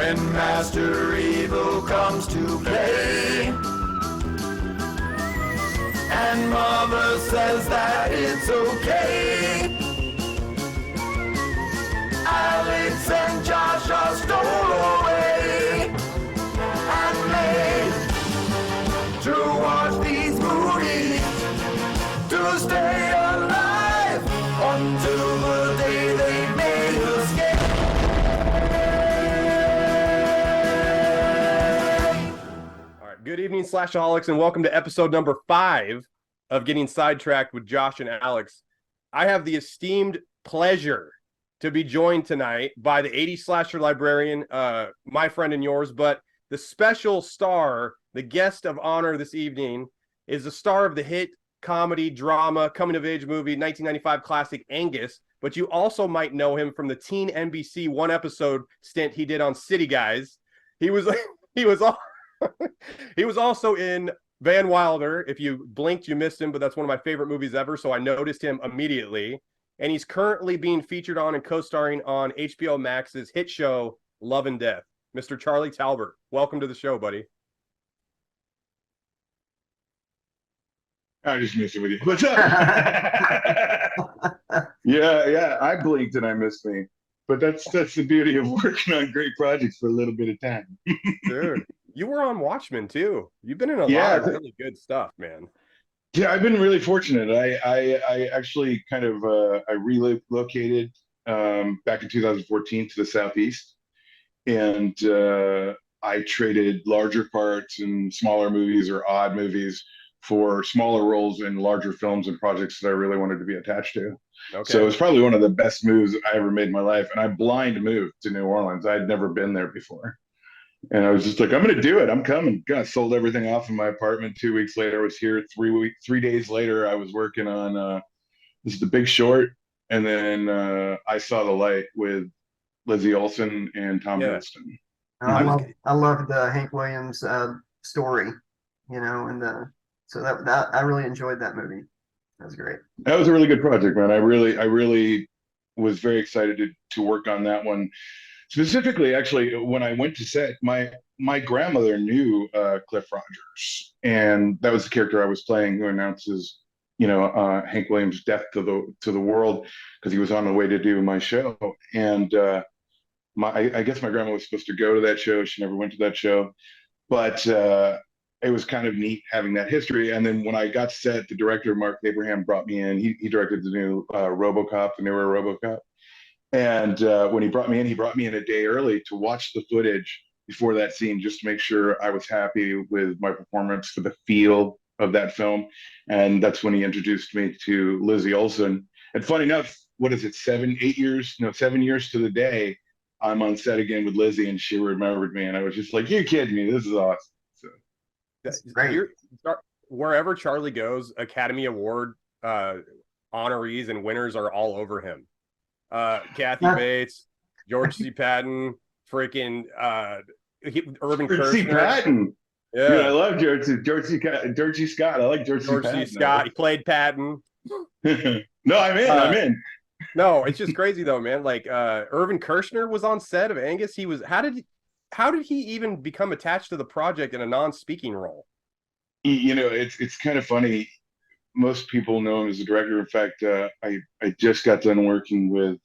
When Master Evil comes to play, and Mother says that it's okay, Alex and Josh are stole away and made to watch these movies, to stay alive until the day they may escape. All right, good evening, Slashaholics, and welcome to episode number 5 of Getting Sidetracked with Josh and Alex. I have the esteemed pleasure to be joined tonight by the 80s slasher librarian, my friend and yours, but the special star, the guest of honor this evening, is the star of the hit comedy, drama, coming-of-age movie, 1995 classic Angus, but you also might know him from the teen NBC one-episode stint he did on City Guys. He was also in Van Wilder. If you blinked, you missed him, but that's one of my favorite movies ever, so I noticed him immediately. And he's currently being featured on and co-starring on HBO Max's hit show, Love and Death. Mr. Charlie Talbert, welcome to the show, buddy. I'm just messing with you. What's up? Yeah, I blinked and I missed me. But that's the beauty of working on great projects for a little bit of time. Dude, you were on Watchmen, too. You've been in a lot of really good stuff, man. Yeah, I've been really fortunate. I actually kind of I relocated back in 2014 to the Southeast, and I traded larger parts in smaller movies or odd movies for smaller roles in larger films and projects that I really wanted to be attached to. Okay. So it was probably one of the best moves I ever made in my life. And I blind moved to New Orleans. I'd never been there before. And I was just like, I'm going to do it. I'm coming. I sold everything off in my apartment. 2 weeks later, I was here. 3 days later, I was working on this is The Big Short. And then I Saw the Light with Lizzie Olsen and Tom Hiddleston. I love the Hank Williams story, so that I really enjoyed that movie. That was great. That was a really good project, man. I really was very excited to work on that one. Specifically, actually, when I went to set, my grandmother knew Cliff Rogers, and that was the character I was playing, who announces, Hank Williams' death to the world, because he was on the way to do my show. And I guess my grandma was supposed to go to that show. She never went to that show, but it was kind of neat having that history. And then when I got set, the director, Mark Abraham, brought me in. He directed the new RoboCop, the newer RoboCop. And when he brought me in a day early to watch the footage before that scene, just to make sure I was happy with my performance for the feel of that film. And that's when he introduced me to Lizzie Olsen. And funny enough, what is it, 7 years to the day, I'm on set again with Lizzie, and she remembered me. And I was just like, you're kidding me. This is awesome. So. Wherever Charlie goes, Academy Award honorees and winners are all over him. Kathy Bates, George C. Patton, freaking Irvin Kershner. C. Patton. Yeah. Dude, I love George C. Scott. I like George C. Scott. He played Patton. No, I'm in. No, it's just crazy though, man. Like Irvin Kershner was on set of Angus. How did he even become attached to the project in a non-speaking role? It's kind of funny. Most people know him as a director. In fact, I just got done working with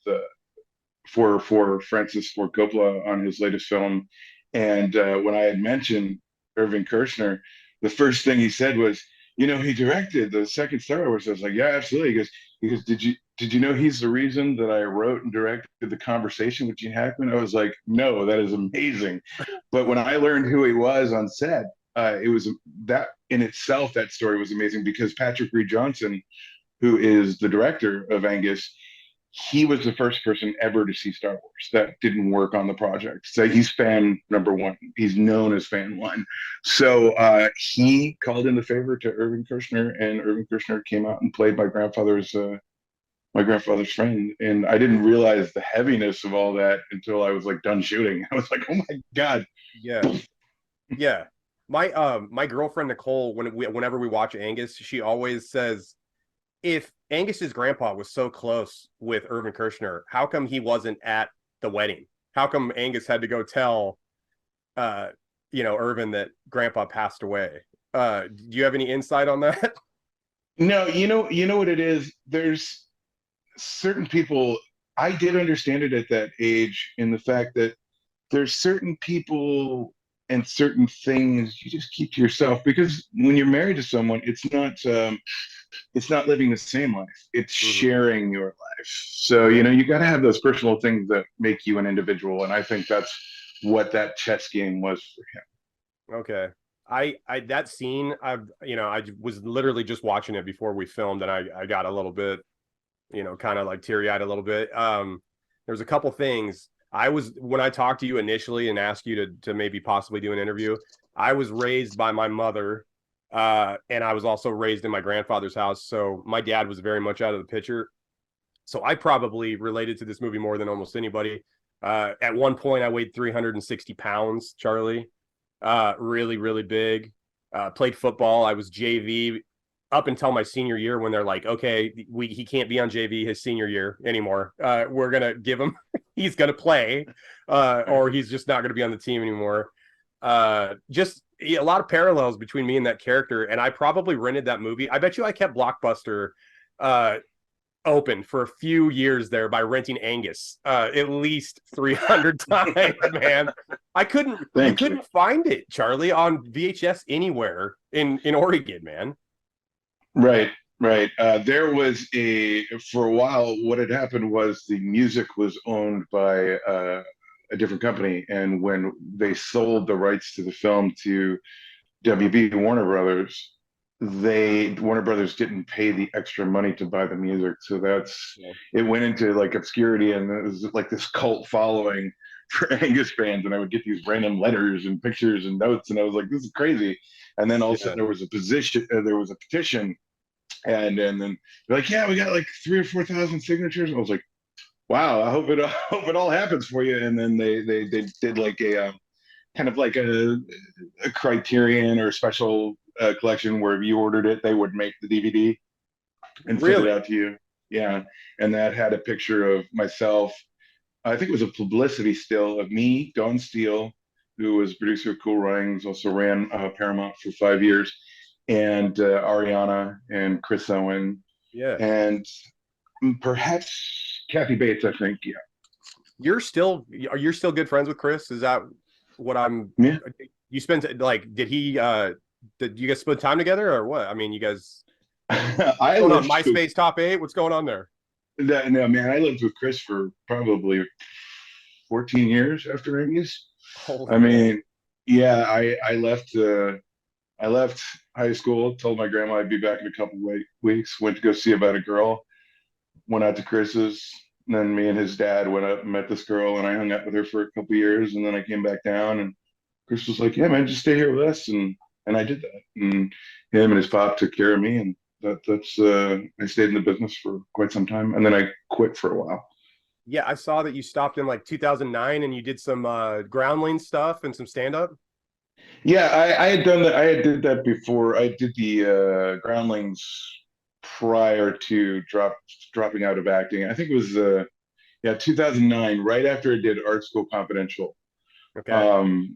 for Francis Ford Coppola on his latest film, and when I had mentioned Irvin Kershner, the first thing he said was, he directed the second Star Wars. I was like, yeah, absolutely. He goes, did you know he's the reason that I wrote and directed The Conversation with Gene Hackman? I was like, no, that is amazing. But when I learned who he was on set, it was that in itself, that story was amazing, because Patrick Reed Johnson, who is the director of Angus, he was the first person ever to see Star Wars that didn't work on the project. So he's fan number one. He's known as fan one. So he called in the favor to Irvin Kershner, and Irvin Kershner came out and played my grandfather's friend. And I didn't realize the heaviness of all that until I was like done shooting. I was like, oh my God. Yeah. My girlfriend Nicole, whenever we watch Angus, she always says, if Angus's grandpa was so close with Irvin Kershner, how come he wasn't at the wedding? How come Angus had to go tell Irvin, that Grandpa passed away. Do you have any insight on that? No, you know what it is. There's certain people. I did understand it at that age, in the fact that there's certain people and certain things you just keep to yourself, because when you're married to someone, it's not living the same life. It's Mhm. sharing your life. So, you got to have those personal things that make you an individual. And I think that's what that chess game was for him. Okay. I that scene, I was literally just watching it before we filmed, and I got a little bit, kind of like teary-eyed a little bit. There's a couple things. When I talked to you initially and asked you to maybe possibly do an interview, I was raised by my mother, and I was also raised in my grandfather's house. So my dad was very much out of the picture. So I probably related to this movie more than almost anybody. At one point, I weighed 360 pounds, Charlie. Really, really big. Played football. I was JV up until my senior year, when they're like, okay, he can't be on JV his senior year anymore. We're gonna give him, he's gonna play, or he's just not gonna be on the team anymore. Just a lot of parallels between me and that character, and I probably rented that movie. I bet you I kept Blockbuster open for a few years there by renting Angus at least 300 times, man. You Thank you. couldn't find it, Charlie, on VHS anywhere in Oregon, man. Right, right. For a while, what had happened was the music was owned by a different company. And when they sold the rights to the film to WB Warner Brothers, Warner Brothers didn't pay the extra money to buy the music. So Yeah. it went into like obscurity, and it was like this cult following for Angus fans. And I would get these random letters and pictures and notes, and I was like, this is crazy. And then all of a Yeah. sudden there was a petition, and then they're like, yeah, we got like 3 or 4 thousand signatures. I was like, wow, I hope it all happens for you. And then they did like a kind of like a Criterion or a special collection, where if you ordered it, they would make the DVD and send it Really? out to you. Yeah, and that had a picture of myself. I think it was a publicity still of me, Don Steele, who was producer of Cool Runnings, also ran Paramount for 5 years, and Ariana and Chris Owen, Yeah. and perhaps Kathy Bates, I think. Yeah. You're still good friends with Chris? Is that what I'm Yeah. you spent like did you guys spend time together or what? I mean, you guys I going on lived with MySpace top 8? What's going on there? no, man. I lived with Chris for probably 14 years after Angus. Holy I man. mean, yeah, I left high school, told my grandma I'd be back in a couple weeks, went to go see about a girl, went out to Chris's, and then me and his dad went up and met this girl, and I hung out with her for a couple years, and then I came back down, and Chris was like, yeah, man, just stay here with us. And I did that. And him and his pop took care of me, and that's I stayed in the business for quite some time, and then I quit for a while. Yeah, I saw that you stopped in like 2009 and you did some groundling stuff and some stand up. Yeah, I had done that. I had did that before. I did the groundlings prior to dropping out of acting. I think it was 2009, right after I did Art School Confidential. Okay. Um,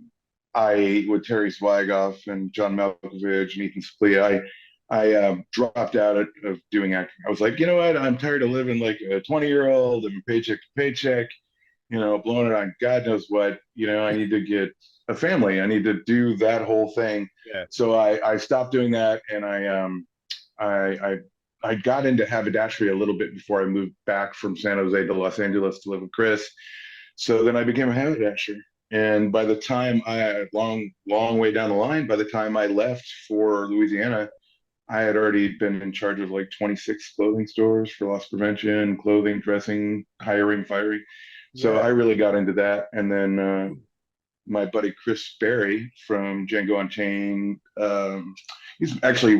I with Terry Zwigoff and John Malkovich and Ethan Suplee. I dropped out of doing acting. I was like, you know what? I'm tired of living like a 20-year-old and paycheck to paycheck, blowing it on God knows what. I need to get a family. I need to do that whole thing. Yeah. So I stopped doing that, and I I got into haberdashery a little bit before I moved back from San Jose to Los Angeles to live with Chris. So then I became a haberdasher. And by the time long way down the line, by the time I left for Louisiana, I had already been in charge of like 26 clothing stores for loss prevention, clothing, dressing, hiring, firing. So I Yeah. really got into that. And then my buddy Chris Berry from Django Unchained,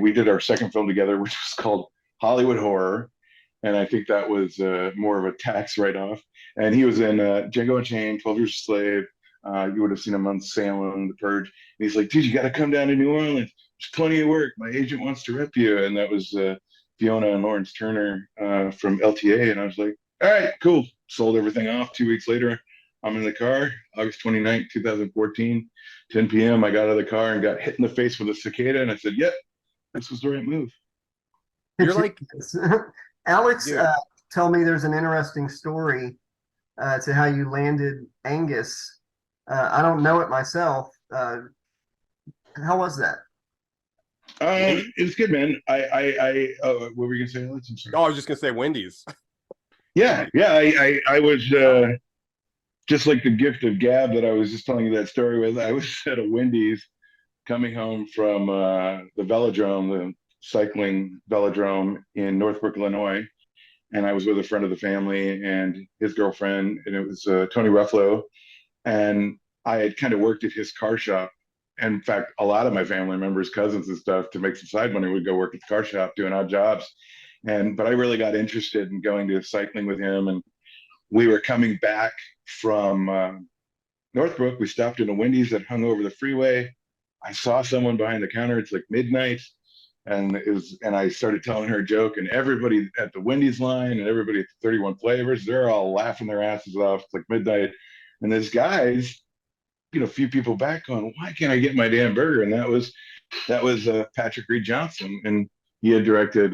we did our second film together, which was called Hollywood Horror. And I think that was more of a tax write-off. And he was in Django Unchained, 12 Years a Slave. You would have seen him on Salem, The Purge. And he's like, dude, you got to come down to New Orleans. There's plenty of work. My agent wants to rep you. And that was Fiona and Lawrence Turner from LTA. And I was like, all right, cool. Sold everything off 2 weeks later. I'm in the car, August 29th, 2014, 10 p.m. I got out of the car and got hit in the face with a cicada, and I said, "Yep, this was the right move." You're like, Alex, dude. tell me there's an interesting story to how you landed Angus. I don't know it myself. How was that? It's good, man. What were you gonna say, Alex? I'm sorry. Oh, I was just gonna say Wendy's. Yeah, yeah. I was just like the gift of gab that I was just telling you that story with. I was at a Wendy's coming home from the velodrome, the cycling velodrome in Northbrook, Illinois, and I was with a friend of the family and his girlfriend, and it was Tony Ruffalo, and I had kind of worked at his car shop. In fact, a lot of my family members, cousins and stuff, to make some side money, would go work at the car shop doing odd jobs. But I really got interested in going to cycling with him, and we were coming back from Northbrook. We stopped in a Wendy's that hung over the freeway. I saw someone behind the counter. It's like midnight, and I started telling her a joke, and everybody at the Wendy's line and everybody at the 31 Flavors, they're all laughing their asses off. It's like midnight, and this guy's, a few people back going, "Why can't I get my damn burger?" And that was Patrick Reed Johnson, and he had directed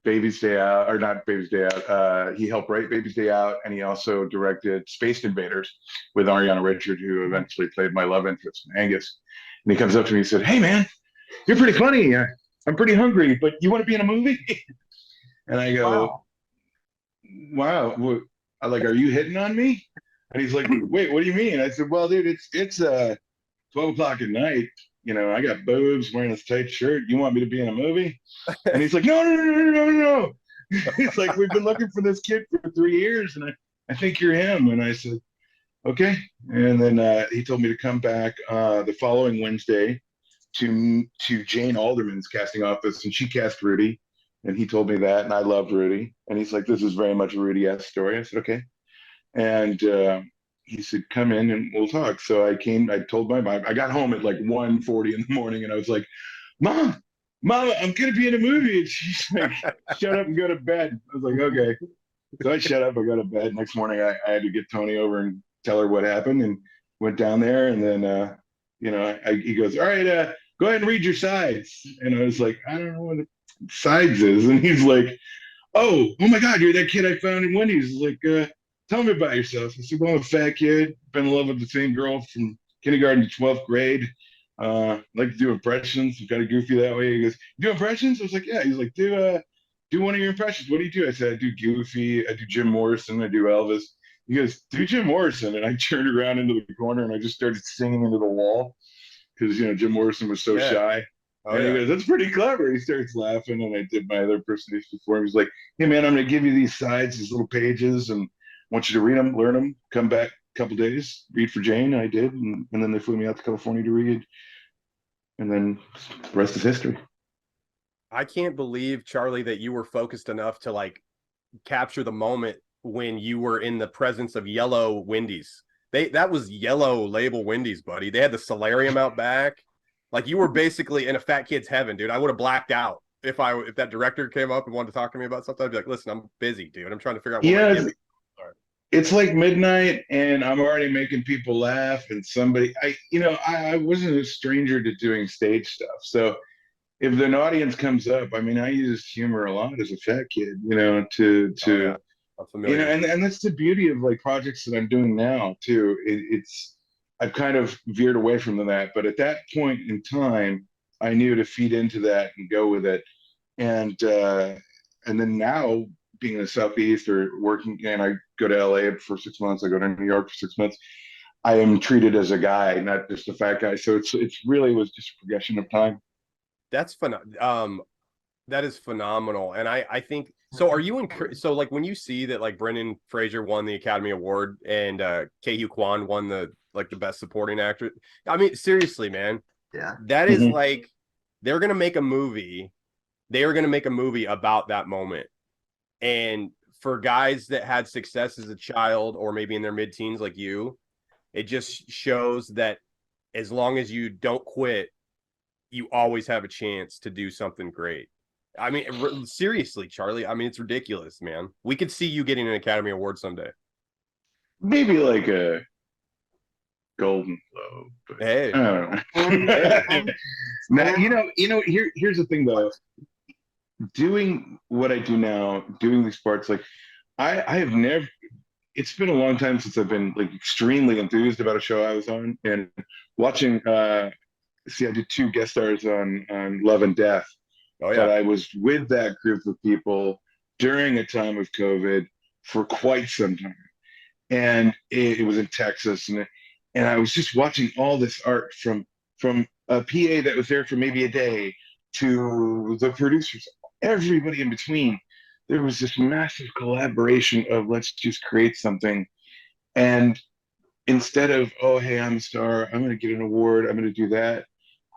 Baby's Day Out, or not Baby's Day Out. He helped write Baby's Day Out, and he also directed Space Invaders with Ariana Richard, who eventually played my love interest, Angus. And he comes up to me and said, "Hey, man, you're pretty funny. I'm pretty hungry, but you want to be in a movie?" And I go, Wow. "Wow, are you hitting on me?" And he's like, "Wait, what do you mean?" I said, "Well, dude, it's 12 o'clock at night. I got boobs, wearing this tight shirt. You want me to be in a movie?" And he's like, "No, no, no, no, no, no." He's like, "We've been looking for this kid for 3 years, and I think you're him." And I said, "Okay." And then he told me to come back the following Wednesday to Jane Alderman's casting office, and she cast Rudy. And he told me that, and I loved Rudy. And he's like, "This is very much a Rudy-esque story." I said, "Okay." And he said, "Come in and we'll talk." So I came. I told my mom. I got home at like 1:40 in the morning, and I was like, "Mom, Mama, I'm gonna be in a movie." And she's like, "Shut up and go to bed." I was like, "Okay." So I shut up. I go to bed. Next morning, I had to get Tony over and tell her what happened, and went down there. And then, he goes, "All right, go ahead and read your sides." And I was like, "I don't know what sides is." And he's like, oh my God, you're that kid I found in Wendy's." He's like, "Tell me about yourself." I said, "Well, I'm a fat kid, been in love with the same girl from kindergarten to 12th grade. Like to do impressions. I'm kind of goofy that way." He goes, "Do impressions?" I was like, "Yeah." He's like, do one of your impressions. What do you do?" I said, "I do Goofy, I do Jim Morrison, I do Elvis." He goes, "Do Jim Morrison." And I turned around into the corner and I just started singing into the wall because, Jim Morrison was so shy. Oh, And he yeah. goes, "That's pretty clever." He starts laughing, and I did my other impersonation for him. He's like, "Hey, man, I'm going to give you these sides, these little pages, and I want you to read them, learn them, come back a couple days, read for Jane." I did, and then they flew me out to California to read, and then the rest is history. I can't believe, Charlie, that you were focused enough to like capture the moment when you were in the presence of yellow Wendy's. That was yellow label Wendy's, buddy. They had the solarium out back. Like you were basically in a fat kid's heaven, dude. I would have blacked out if that director came up and wanted to talk to me about something. I'd be like, "Listen, I'm busy, dude. I'm trying to figure out what my Yeah, gimmick are." it's like midnight, and I'm already making people laugh, and I wasn't a stranger to doing stage stuff, so if an audience comes up, I mean, I used humor a lot as a fat kid, Oh yeah, I'm familiar. and that's the beauty of like projects that I'm doing now too. It's I've kind of veered away from that, but at that point in time, I knew to feed into that and go with it, and then now being in the Southeast or working, and I go to LA for 6 months, I go to New York for 6 months. I am treated as a guy, not just a fat guy. So it's really was just a progression of time. That's fun. That is phenomenal. And I think so. Are you so like when you see that like Brendan Fraser won the Academy Award and Ke Kwan won the best supporting actor? I mean, seriously, man, Yeah. that is Mhm. like they're gonna make a movie. They are gonna make a movie about that moment. And for guys that had success as a child or maybe in their mid-teens like you, it just shows that as long as you don't quit, you always have a chance to do something great. I mean, seriously, Charlie. I mean, it's ridiculous, man. We could see you getting an Academy Award someday. Maybe like a Golden Globe. But Hey, I don't know. Now, here's the thing though. Doing what I do now, doing these parts, like I have never. It's been a long time since I've been like extremely enthused about a show I was on, and watching. See, I did 2 guest stars on Love and Death, oh but yeah, I was with that group of people during a time of COVID for quite some time, and it was in Texas, and I was just watching all this art from a PA that was there for maybe a day to the producers, everybody in between. There was this massive collaboration of let's just create something, and instead of, oh hey, I'm a star, I'm going to get an award, I'm going to do that,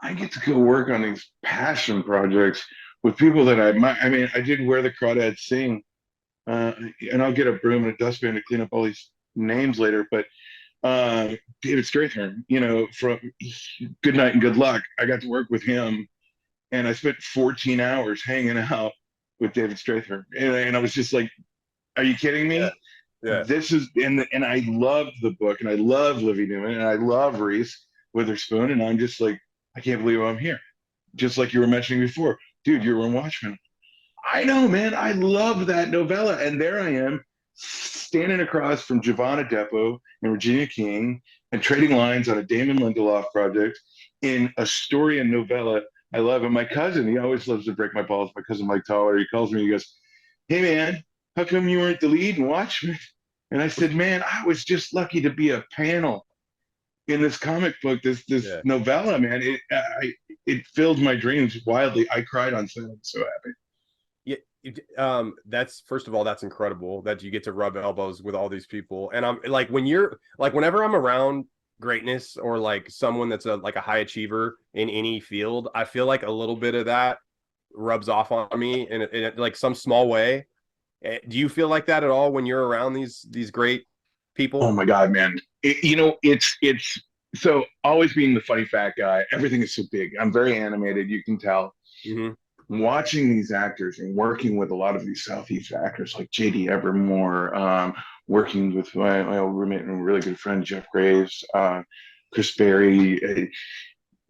I get to go work on these passion projects with people that I mean, I did Where the Crawdads Sing, and I'll get a broom and a dustpan to clean up all these names later, but David Strathairn, from Good Night and Good Luck, I got to work with him, and I spent 14 hours hanging out with David Strathairn, and I was just like, are you kidding me? yeah, yeah. This is and I love the book, and I love Livy Newman, and I love Reese Witherspoon, and I'm just like, I can't believe I'm here. Just like you were mentioning before, dude, you were in Watchmen. I know, man. I love that novella, and there I am, standing across from Giovanna Depo and Regina King, and trading lines on a Damon Lindelof project in a story and novella. I love it. My cousin, he always loves to break my balls. My cousin Mike Toller, he calls me. He goes, "Hey, man, how come you weren't the lead in Watchmen?" And I said, "Man, I was just lucky to be a panel in this comic book, this Yeah. novella, man. It filled my dreams wildly. I cried on set. I'm so happy." Yeah, that's, first of all, that's incredible that you get to rub elbows with all these people. And I'm like, whenever I'm around greatness, or like someone that's like a high achiever in any field, I feel like a little bit of that rubs off on me in like some small way. Do you feel like that at all when you're around these great Oh people? my God, man. It's so always being the funny fat guy. Everything is so big. I'm very animated. You can tell. Mm-hmm. Watching these actors and working with a lot of these Southeast actors like JD Evermore, working with my old roommate and really good friend Jeff Graves, Chris Berry,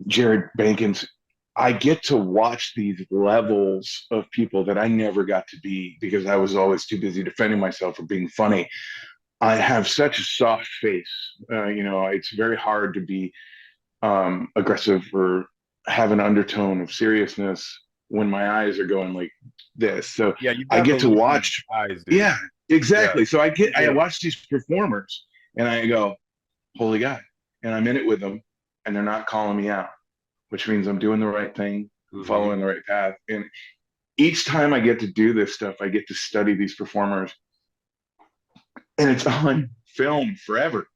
Jared Bankins. I get to watch these levels of people that I never got to be because I was always too busy defending myself or being funny. I have such a soft face. It's very hard to be aggressive or have an undertone of seriousness when my eyes are going like this. So Yeah, you've I got get the to Lucy watch. eyes, dude. Yeah, Yeah. exactly. So I watch these performers and I go, holy God. And I'm in it with them and they're not calling me out, which means I'm doing the right thing, Mm-hmm. following the right path. And each time I get to do this stuff, I get to study these performers and it's on film forever,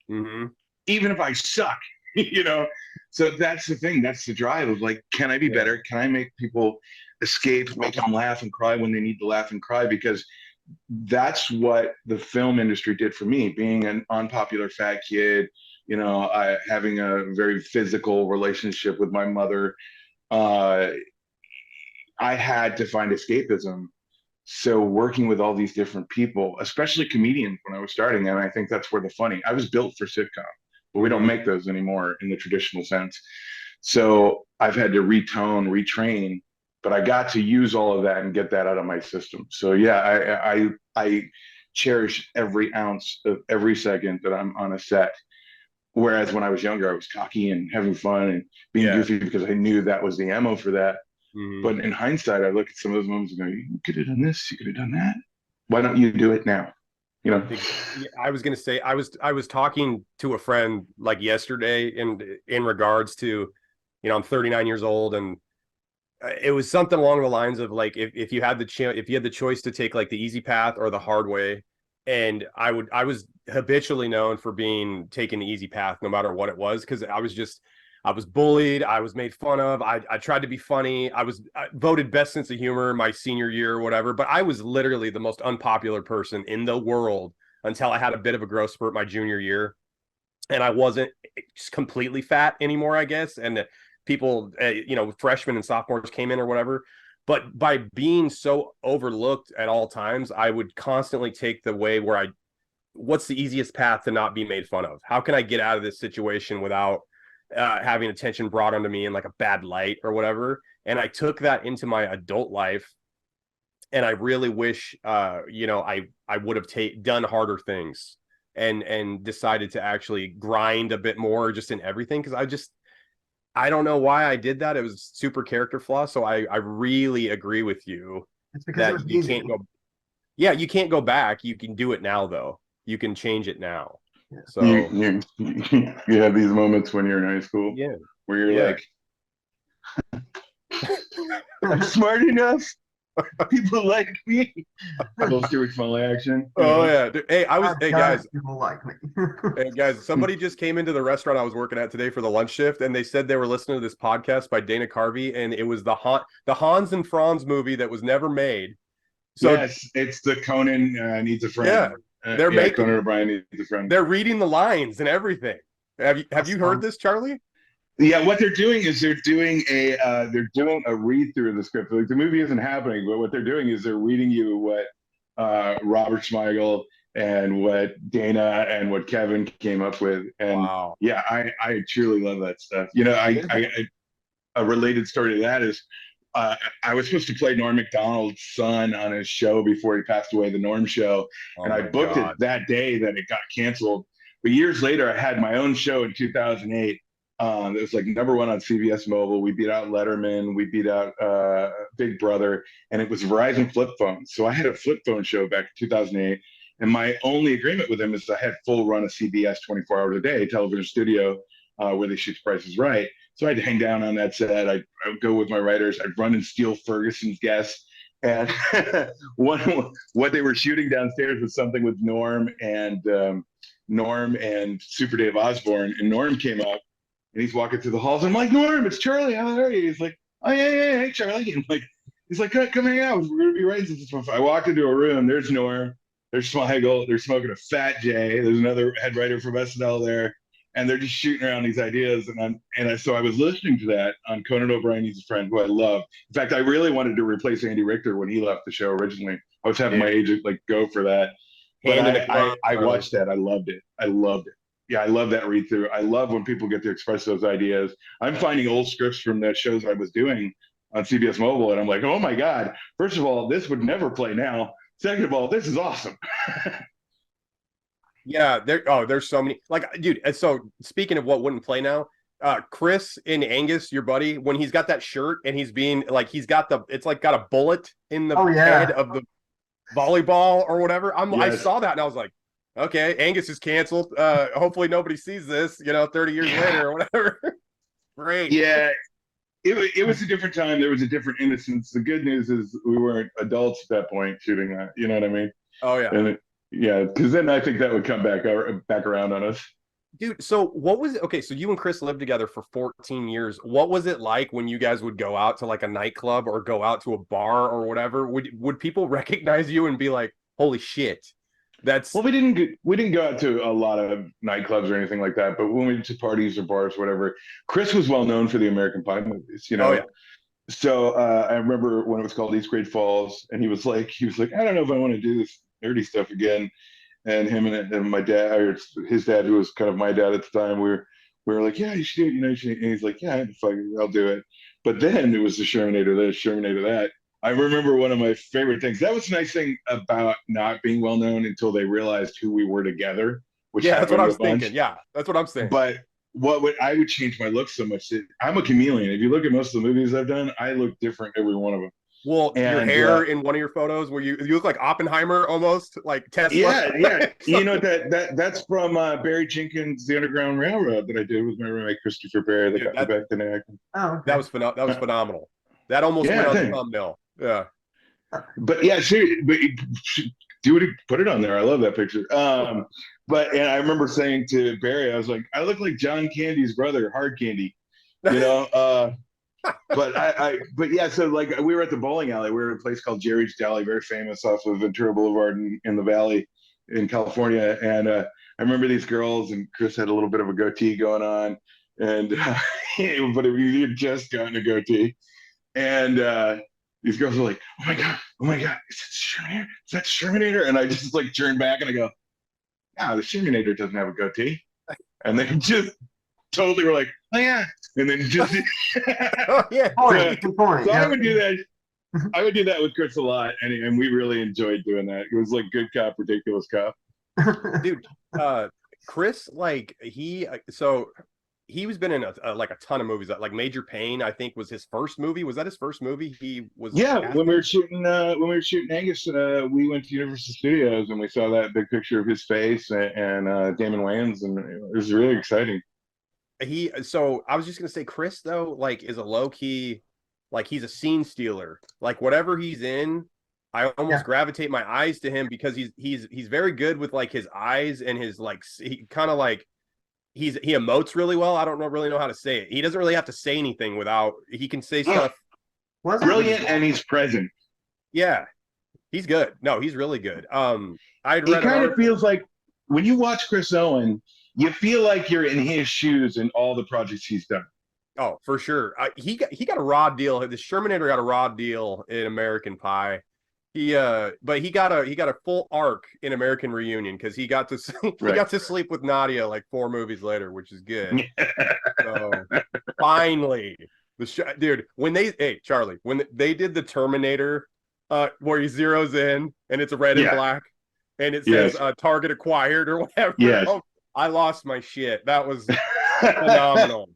Mm-hmm. even if I suck, you know. So that's the thing. That's the drive of like, can I be Yeah. better? Can I make people escape, make them laugh and cry when they need to laugh and cry? Because that's what the film industry did for me. Being an unpopular fat kid, having a very physical relationship with my mother, uh, I had to find escapism. So working with all these different people, especially comedians when I was starting, and I think that's where the funny, I was built for sitcom, but we don't Mm-hmm. make those anymore in the traditional sense. So I've had to retone, retrain, but I got to use all of that and get that out of my system. So yeah, I cherish every ounce of every second that I'm on a set. Whereas when I was younger, I was cocky and having fun and being Yeah. goofy because I knew that was the ammo for that. Mm-hmm. But in hindsight, I look at some of those moments and go, you could have done this, you could have done that. Why don't you do it now? You know? Yeah, I was gonna say, I was talking to a friend like yesterday in regards to, I'm 39 years old, and it was something along the lines of like, if you had if you had the choice to take like the easy path or the hard way. And I was habitually known for being taking the easy path no matter what it was, because I was bullied, I was made fun of, I tried to be funny, I voted best sense of humor my senior year or whatever, but I was literally the most unpopular person in the world until I had a bit of a growth spurt my junior year, and I wasn't just completely fat anymore, I guess. And people, freshmen and sophomores came in or whatever. But by being so overlooked at all times, I would constantly take the way where what's the easiest path to not be made fun of? How can I get out of this situation without having attention brought onto me in like a bad light or whatever? And I took that into my adult life, and I really wish, I would have done harder things and decided to actually grind a bit more just in everything, because I don't know why I did that. It was super character flaw. So I really agree with you It's because it was that you easy. can't go. Yeah, you can't go back. You can do it now, though. You can change it now. Yeah. So You have these moments when you're in high school yeah, where you're yeah. like, I'm smart enough. People like me. Full series full action. Oh yeah. Dude, hey, hey guys. People like me. Hey guys, somebody just came into the restaurant I was working at today for the lunch shift, and they said they were listening to this podcast by Dana Carvey, and it was the Hans and Franz movie that was never made. So yes, it's the Conan needs a friend. Yeah, they're making Conan O'Brien needs a friend. They're reading the lines and everything. Have you heard this, Charlie? Yeah, what they're doing is they're doing a read through of the script. Like the movie isn't happening, but what they're doing is they're reading you what Robert Smigel and what Dana and what Kevin came up with. And wow. Yeah, I truly love that stuff. A related story to that is I was supposed to play Norm Macdonald's son on his show before he passed away, the Norm Show, and I booked it that day that it got canceled. But years later, I had my own show in 2008. It was like #1 on CBS Mobile. We beat out Letterman. We beat out Big Brother, and it was Verizon flip phone. So I had a flip phone show back in 2008, and my only agreement with them is I had full run of CBS 24 hours a day, television studio, where they shoot Price is Right. So I'd hang down on that set. I'd go with my writers. I'd run and steal Ferguson's guests. And what they were shooting downstairs was something with Norm and Super Dave Osborne. And Norm came up, and he's walking through the halls. I'm like, Norm, it's Charlie. How are you? He's like, oh, yeah, hey, Charlie. And he's like, come hang out. We're going to be writing something. I walked into a room. There's Norm. There's Smigel. They're smoking a Fat J. There's another head writer from SNL there. And they're just shooting around these ideas. So I was listening to that on Conan O'Brien Needs a Friend, who I love. In fact, I really wanted to replace Andy Richter when he left the show originally. I was having my agent go for that. But I watched that. I loved it. Yeah, I love that read through. I love when people get to express those ideas. I'm finding old scripts from the shows I was doing on CBS Mobile, and I'm like, oh my God, first of all, this would never play now. Second of all, this is awesome. Yeah, there's so many. Like, dude, so speaking of what wouldn't play now, Chris and Angus, your buddy, when he's got that shirt and he's being like, got a bullet in the head of the volleyball or whatever. I saw that and I was like, okay, Angus is canceled. Hopefully nobody sees this, 30 years later or whatever. Great. Yeah. It was a different time. There was a different innocence. The good news is we weren't adults at that point shooting that. You know what I mean? Oh yeah. And because then I think that would come back around on us. Dude, so what was it? Okay, so you and Chris lived together for 14 years. What was it like when you guys would go out to like a nightclub or go out to a bar or whatever? Would people recognize you and be like, holy shit? Well, we didn't go out to a lot of nightclubs or anything like that, but when we went to parties or bars, whatever, Chris was well known for the American Pie movies, Oh, yeah. So I remember when it was called East Great Falls, and he was like, I don't know if I want to do this nerdy stuff again. And him and my dad, or his dad, who was kind of my dad at the time, we were like, yeah, you should do it, and he's like, yeah, I'll do it. But then it was the Shermanator this, Shermanator that. I remember one of my favorite things. That was the nice thing about not being well known until they realized who we were together. That's what I was thinking. Yeah, that's what I'm saying. But I would change my look so much. I'm a chameleon. If you look at most of the movies I've done, I look different every one of them. Well, your hair in one of your photos where you look like Oppenheimer almost, like Tesla. Yeah. That's from Barry Jenkins' The Underground Railroad that I did with my roommate Christopher Barry that got me back to acting. Oh, okay. That was phenomenal. That almost went on the thumbnail. Yeah. But yeah, seriously, put it on there. I love that picture. But I remember saying to Barry, I was like, I look like John Candy's brother, Hard Candy. But yeah, so like we were at the bowling alley. We were at a place called Jerry's Deli, very famous off of Ventura Boulevard in the Valley in California. And I remember these girls, and Chris had a little bit of a goatee going on, and but he had just gotten a goatee, and these girls were like, oh my god, is that Shermanator? And I just like turned back and I go, "Ah, the Terminator doesn't have a goatee," and they just totally were like, "Oh yeah," and then just Oh yeah. so, Good point. so I Yeah. would do that. I would do that with Chris a lot, and we really enjoyed doing that. It was like good cop, ridiculous cop. Dude, Chris, like he was been in like a ton of movies. Like Major Payne, I think was his first movie. Was that his first movie? He was Yeah, cast when we in? were shooting Angus, we went to Universal Studios and we saw that big picture of his face and Damon Wayans, and it was really exciting. So I was just gonna say Chris though, like is a low key, like he's a scene stealer. Like whatever he's in, I almost Yeah. gravitate my eyes to him because he's very good with like his eyes and his like he kind of like he emotes really well. I don't really know how to say it. He doesn't really have to say anything without he can say Yeah. stuff. Was it? Brilliant, and he's present. Yeah, he's good. No, he's really good. I'd It read an kind of article. feels like when you watch Chris Owen, you feel like you're in his shoes in all the projects he's done. Oh, for sure. He got a raw deal. The Shermanator got a raw deal in American Pie. But he got a full arc in American Reunion because he got to Right. got to sleep with Nadia like 4 movies later, which is good. So finally, dude, when Charlie, when they did the Terminator, where he zeroes in and it's red and Yeah. black, and it says Yes. target acquired or whatever. Yes. Oh, I lost my shit. That was phenomenal.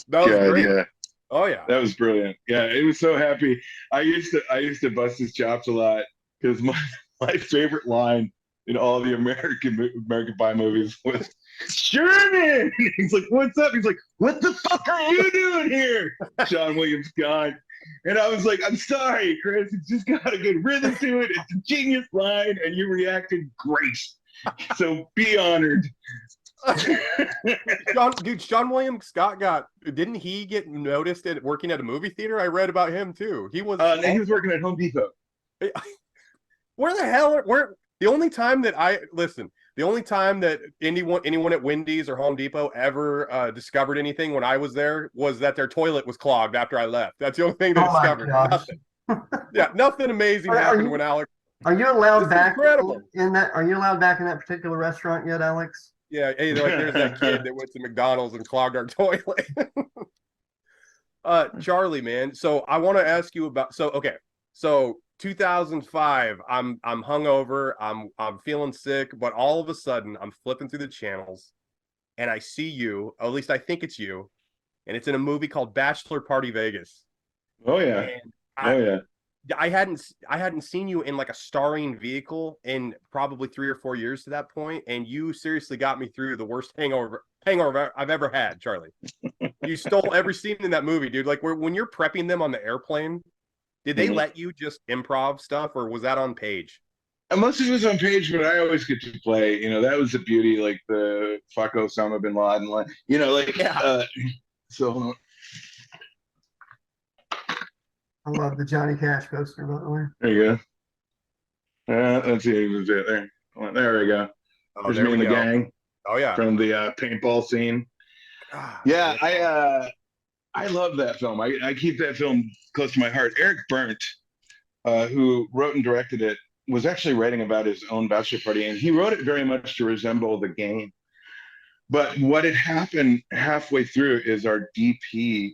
That was God, great. yeah. Oh yeah. That was brilliant. Yeah, it was so happy. I used to bust his chops a lot because my favorite line in all the American Pie movies was Sherman. He's like, "What's up?" He's like, "What the fuck are you doing here?" Sean Williams gone. And I was like, "I'm sorry, Chris. It's just got a good rhythm to it. It's a genius line, and you reacted great. So be honored." Sean William Scott didn't he get noticed at working at a movie theater? I read about him too. He was working at Home Depot. where the hell where the only time that the only time that anyone at Wendy's or Home Depot ever discovered anything when I was there was that their toilet was clogged after I left. That's the only thing they Oh my discovered. gosh. Nothing. Yeah, nothing amazing happened when Alex. Are you allowed It's back incredible. in that? Are you allowed back in that particular restaurant yet, Alex? Yeah, hey, like there's that kid that went to McDonald's and clogged our toilet. Charlie, man. So I want to ask you about. So 2005. I'm hungover. I'm feeling sick, but all of a sudden I'm flipping through the channels, and I see you. At least I think it's you, and it's in a movie called Bachelor Party Vegas. Oh yeah. And Oh yeah. I hadn't seen you in like a starring vehicle in probably 3 or 4 years to that point, and you seriously got me through the worst hangover I've ever had, Charlie. You stole every scene in that movie, dude. Like when you're prepping them on the airplane, did they let you just improv stuff, or was that on page? And most of it was on page, but I always get to play. That was the beauty, like the fuck Osama bin Laden line. Yeah. So hold on. I love the Johnny Cash poster, by the way. There you go. Let's see, who's it there? There we go. Oh, There's there me we and the go. gang Oh yeah. from the paintball scene. God, Yeah, I love that film. I keep that film close to my heart. Eric Burnt, who wrote and directed it, was actually writing about his own bachelor party, and he wrote it very much to resemble the game. But what had happened halfway through is our DP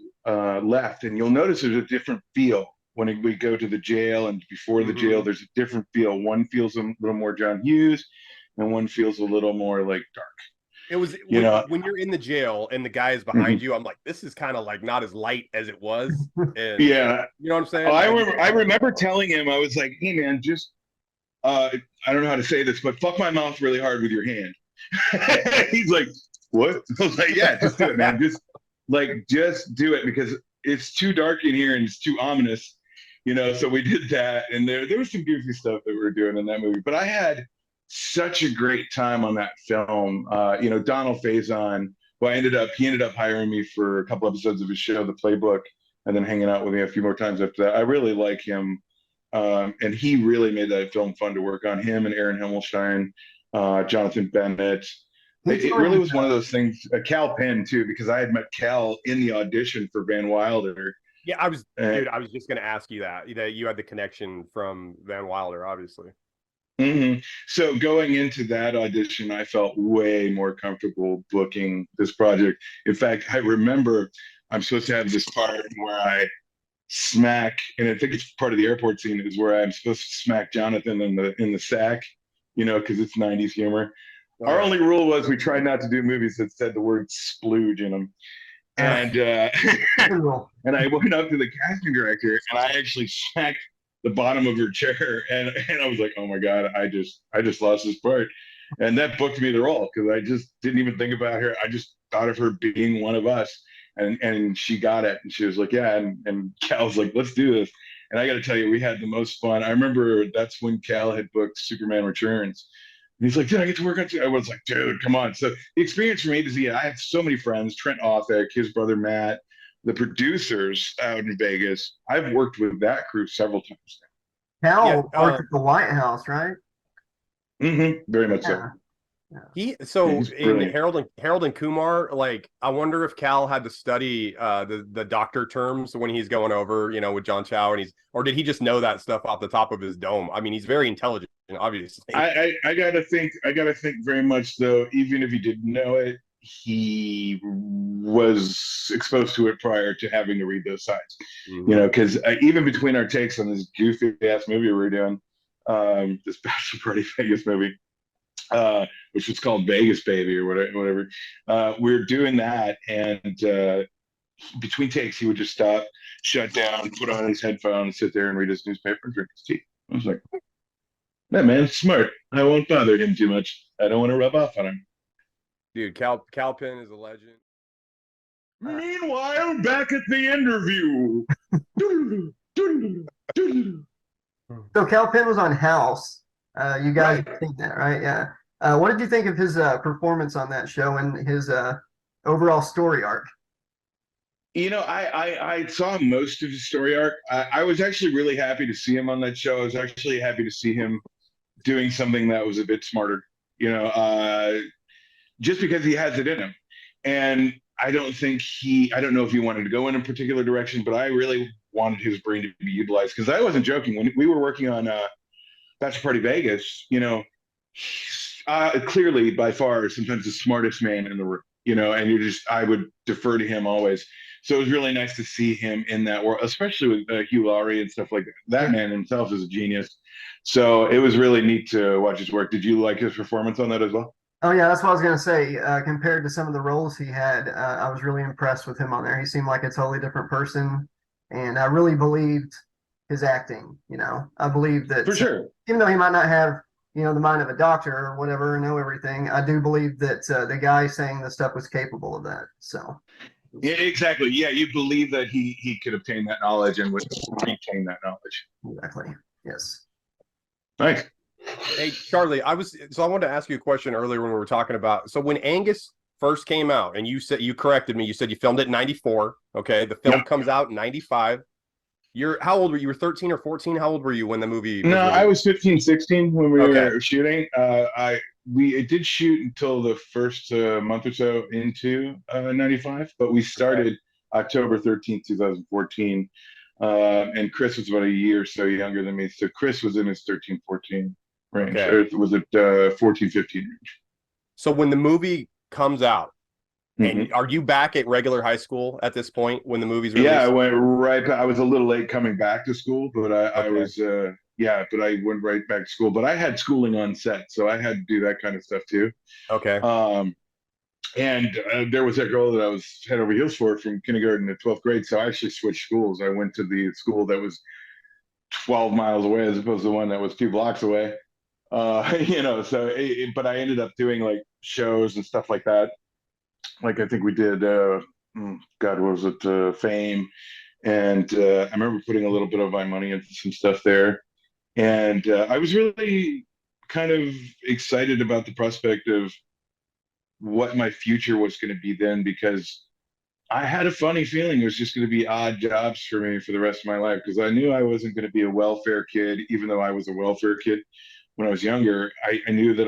left, and you'll notice there's a different feel when we go to the jail and before the jail. There's a different feel. One feels a little more John Hughes, and one feels a little more like dark. It was when you're in the jail and the guy is behind you. I'm like, this is kind of like not as light as it was. And, Yeah, you know what I'm saying? I remember telling him, I was like, "Hey man, just I don't know how to say this, but fuck my mouth really hard with your hand." He's like, "What?" I was like, "Yeah, just do it, man. Just do it because it's too dark in here and it's too ominous." So we did that, and there was some goofy stuff that we were doing in that movie. But I had such a great time on that film. Donald Faison, who he ended up hiring me for a couple episodes of his show, The Playbook, and then hanging out with me a few more times after that. I really like him. And he really made that film fun to work on. Him and Aaron Himmelstein, Jonathan Bennett. It really was one of those things. Calpin too, because I had met Cal in the audition for Van Wilder. Yeah, I was just going to ask you that you had the connection from Van Wilder, obviously. So going into that audition, I felt way more comfortable booking this project. In fact, I remember I'm supposed to have this part where I smack, and I think it's part of the airport scene, is where I'm supposed to smack Jonathan in the sack, because it's '90s humor. Oh, Our yeah. only rule was we tried not to do movies that said the word splooge in them. And Cool. and I went up to the casting director and I actually smacked the bottom of her chair, and I was like, oh my god, I just lost this part, and that booked me the role because I just didn't even think about her. I just thought of her being one of us, and she got it, and she was like, yeah, and Cal was like, let's do this, and I got to tell you, we had the most fun. I remember that's when Cal had booked Superman Returns. And he's like, did I get to work on it? I was like, dude, come on. So the experience from A to Z, I have so many friends, Trent Othick, his brother Matt, the producers out in Vegas. I've worked with that crew several times Cal Yeah, worked at the White House, right? now. Very much so. Yeah. He Yeah, he's in brilliant. Harold and Kumar, like I wonder if Cal had to study the doctor terms when he's going over, with John Chow, and or did he just know that stuff off the top of his dome? I mean, he's very intelligent, obviously. I gotta think very much though, even if he didn't know it, he was exposed to it prior to having to read those sides. Because even between our takes on this goofy ass movie we were doing, this Bachelor Party Vegas movie, which was called Vegas Baby or whatever. We were doing that, and between takes, he would just stop, shut down, put on his headphones, sit there and read his newspaper and drink his tea. I was like, that man's smart. I won't bother him too much. I don't want to rub off on him. Dude, Calpin is a legend. Meanwhile, back at the interview. So Calpin was on House. You guys Right. think that, right? Yeah. What did you think of his performance on that show and his overall story arc? I saw most of his story arc. I was actually really happy to see him on that show. I was actually happy to see him doing something that was a bit smarter, just because he has it in him. And I don't know if he wanted to go in a particular direction, but I really wanted his brain to be utilized because I wasn't joking. When we were working on Bachelor Party Vegas, he's clearly by far sometimes the smartest man in the room, and I would defer to him always. So it was really nice to see him in that world, especially with Hugh Laurie and stuff like that. That man himself is a genius. So it was really neat to watch his work. Did you like his performance on that as well? Oh yeah, that's what I was gonna say. Compared to some of the roles he had, I was really impressed with him on there. He seemed like a totally different person, and I really believed his acting. I believe that For sure. even though he might not have, the mind of a doctor or whatever, know everything, I do believe that the guy saying the stuff was capable of that. So. Yeah, exactly. Yeah, you believe that he could obtain that knowledge and would retain that knowledge. Exactly. Yes. Nice. Hey, Charlie, I wanted to ask you a question earlier when we were talking about, so when Angus first came out, and you corrected me, you said you filmed it in 94. Okay. The film comes out in 95. How old were you? You were 13 or 14? How old were you when the movie was No, released? I was 15, 16 when we Okay. were shooting. It did shoot until the first month or so into 95, but we started October 13th, 2014. And Chris was about a year or so younger than me. So Chris was in his 13, 14 range. Okay. Or was it 14, 15 range? So when the movie comes out, Mhm. and are you back at regular high school at this point when the movie's released? Yeah, I went right back. I was a little late coming back to school, but I Okay. was, but I went right back to school. But I had schooling on set, so I had to do that kind of stuff too. Okay. And there was that girl that I was head over heels for from kindergarten to 12th grade. So I actually switched schools. I went to the school that was 12 miles away as opposed to the one that was 2 blocks away. But I ended up doing like shows and stuff like that. Like I think we did, God, what was it? Fame. And I remember putting a little bit of my money into some stuff there. And I was really kind of excited about the prospect of what my future was going to be then because I had a funny feeling it was just going to be odd jobs for me for the rest of my life because I knew I wasn't going to be a welfare kid, even though I was a welfare kid when I was younger. I knew that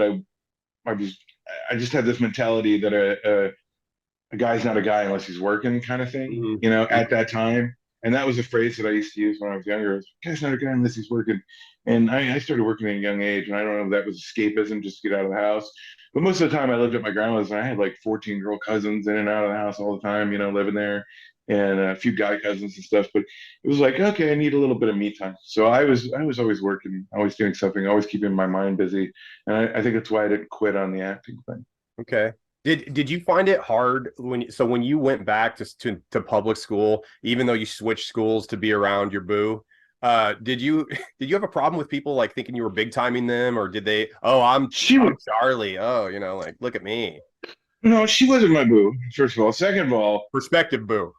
I just had this mentality that a guy's not a guy unless he's working kind of thing, Mhm. at that time. And that was a phrase that I used to use when I was younger. I was, "Guy's not a guy unless he's working." And I started working at a young age, and I don't know if that was escapism just to get out of the house. But most of the time I lived at my grandma's, and I had like 14 girl cousins in and out of the house all the time, living there, and a few guy cousins and stuff. But it was like, okay, I need a little bit of me time. So I was always working, always doing something, always keeping my mind busy. And I think that's why I didn't quit on the acting thing. Okay. Did you find it hard when you went back to public school, even though you switched schools to be around your boo? Did you have a problem with people like thinking you were big timing them, or did they? Oh, I'm Charlie. Oh, like look at me. No, she wasn't my boo, first of all. Second of all, Perspective boo.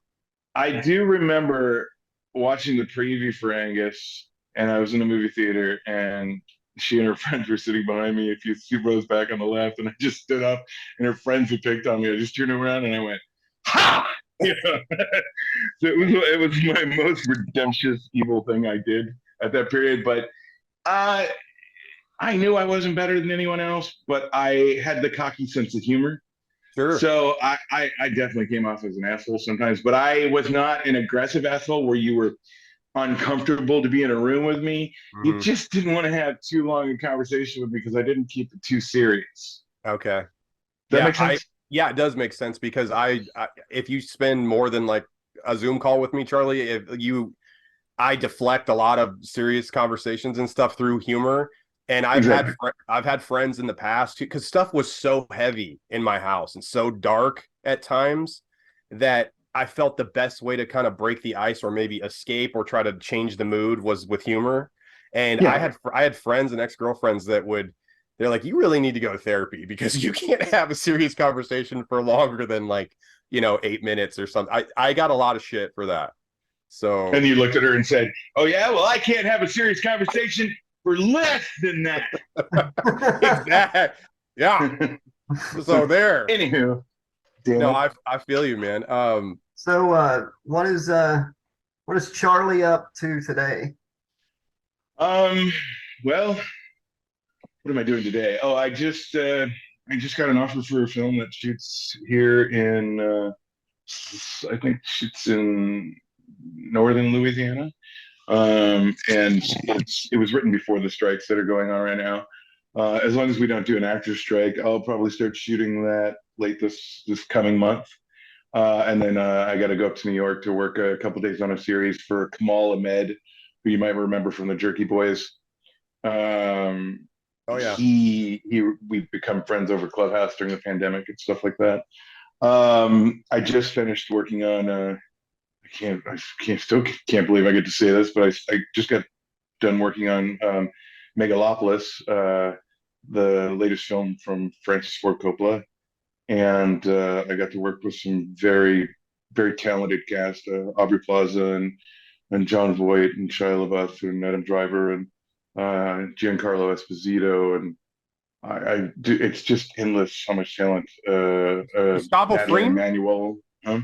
I do remember watching the preview for Angus, and I was in a movie theater, and she and her friends were sitting behind me, a few rows back on the left, and I just stood up, and her friends had picked on me. I just turned around and I went, "Ha!" So it was my most redemptious evil thing I did at that period. But I knew I wasn't better than anyone else, but I had the cocky sense of humor. Sure. So I definitely came off as an asshole sometimes, but I was not an aggressive asshole where you were uncomfortable to be in a room with me. Mm-hmm. You just didn't want to have too long a conversation with me because I didn't keep it too serious. Okay. That makes sense? Yeah, it does make sense because I if you spend more than like a Zoom call with me, Charlie, I deflect a lot of serious conversations and stuff through humor. And I've had friends in the past because stuff was so heavy in my house and so dark at times that I felt the best way to kind of break the ice or maybe escape or try to change the mood was with humor. And Yeah. I had friends and ex-girlfriends they're like, you really need to go to therapy because you can't have a serious conversation for longer than 8 minutes or something. I got a lot of shit for that. So And you looked at her and said, "Oh yeah, well I can't have a serious conversation for less than that." Exactly. Yeah. So there. Anywho, no, I feel you, man. So what is Charlie up to today? Well, what am I doing today? Oh, I just got an offer for a film that shoots here in I think shoots in northern Louisiana. And it was written before the strikes that are going on right now. As long as we don't do an actor's strike, I'll probably start shooting that late this coming month. And then I got to go up to New York to work a couple days on a series for Kamal Ahmed, who you might remember from the Jerky Boys. Oh yeah. We've become friends over Clubhouse during the pandemic and stuff like that. I just finished working on I still can't believe I get to say this, but I just got done working on Megalopolis, the latest film from Francis Ford Coppola, and I got to work with some very, very talented cast, Aubrey Plaza and John Voight and Shia LaBeouf and Adam Driver and Giancarlo Esposito, and I do. It's just endless how much talent. Gustavo Fring? Emmanuel. Huh?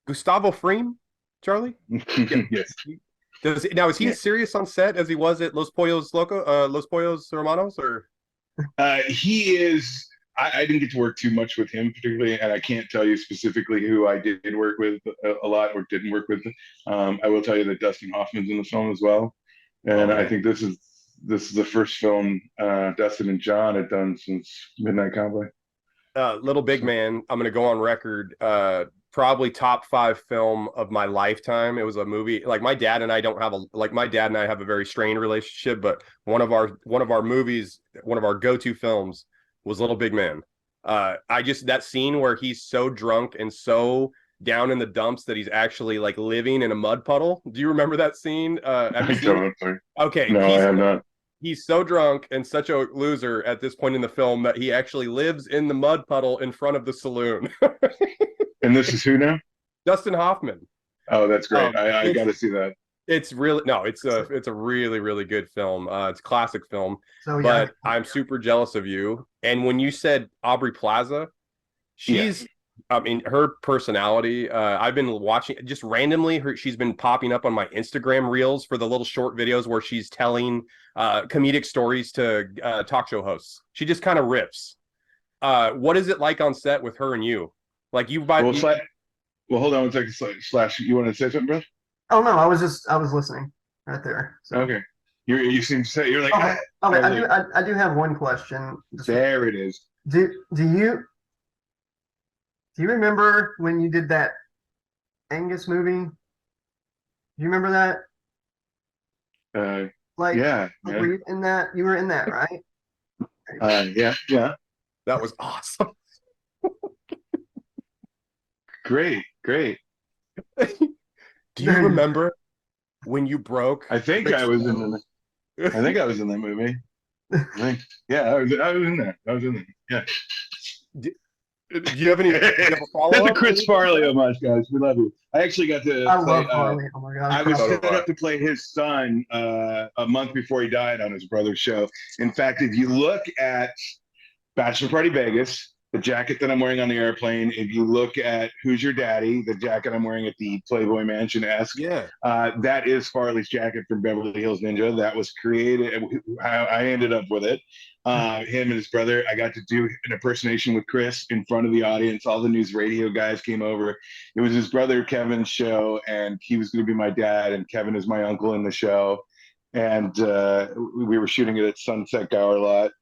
Gustavo Fring, Charlie? Yes. Is he as serious on set as he was at Los Pollos Hermanos, or? He is. I didn't get to work too much with him particularly, and I can't tell you specifically who I did work with a lot or didn't work with. I will tell you that Dustin Hoffman's in the film as well, and I think this is the first film Dustin and John had done since Midnight Cowboy. Little Big Man, I'm going to go on record, probably top 5 film of my lifetime. It was a movie, like my dad and I have a very strained relationship, but one of our movies, one of our go-to films was Little Big Man. That scene where he's so drunk and so down in the dumps that he's actually like living in a mud puddle. Do you remember that scene? Okay. No, I have not. He's so drunk and such a loser at this point in the film that he actually lives in the mud puddle in front of the saloon. And this is who now? Dustin Hoffman. Oh, that's great. I got to see that. It's a really, really good film. It's a classic film. So, yeah. But I'm super jealous of you. And when you said Aubrey Plaza, her personality, I've been watching just randomly she's been popping up on my Instagram reels for the little short videos where she's telling comedic stories to talk show hosts. She just kind of rips. What is it like on set with her and you? Like well, hold on one second. Slash, you want to say something, bro? Oh no, I was listening right there. So. Okay. You seem to say you're like, Okay. Okay. like, I do have one question. there it is. Do you remember when you did that Angus movie? Do you remember that? Like, Yeah, like man. were you in that? You were in that, right? Yeah. That was awesome. Great. Do you remember when you broke? I think I was in that movie. Yeah, I was in there. Yeah. Do you have any? Do you have a That's follow a up? Chris Farley homage, guys. We love you. I actually got to I play. love Harley. Oh my God. I was So set do I. up to play his son a month before he died on his brother's show. In fact, if you look at Bachelor Party Vegas, the jacket that I'm wearing on the airplane, if you look at Who's Your Daddy, the jacket I'm wearing at the Playboy Mansion-esque, Yeah. that is Farley's jacket from Beverly Hills Ninja. That was created, I ended up with it. Him and his brother, I got to do an impersonation with Chris in front of the audience. All the news radio guys came over. It was his brother Kevin's show, and he was going to be my dad, and Kevin is my uncle in the show. And we were shooting it at Sunset Gower Lot.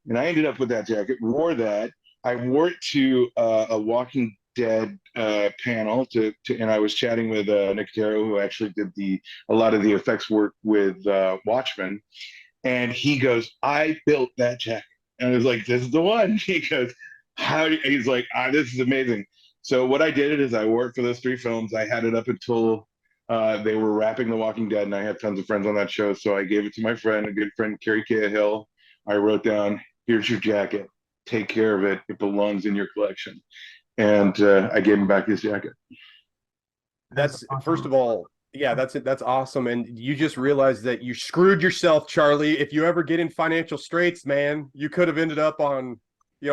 And I ended up with that jacket, wore that. I wore it to a Walking Dead panel, and I was chatting with Nicotero, who actually did a lot of the effects work with Watchmen. And he goes, I built that jacket. And I was like, this is the one. He goes, he's like, this is amazing. So what I did is I wore it for those 3 films. I had it up until they were wrapping The Walking Dead, and I had tons of friends on that show. So I gave it to my friend, a good friend, Carrie Cahill. I wrote down, here's your jacket. Take care of it. It belongs in your collection. And I gave him back his jacket. That's first of all, yeah, that's it. That's awesome. And you just realized that you screwed yourself, Charlie. If you ever get in financial straits, man, you could have ended up on,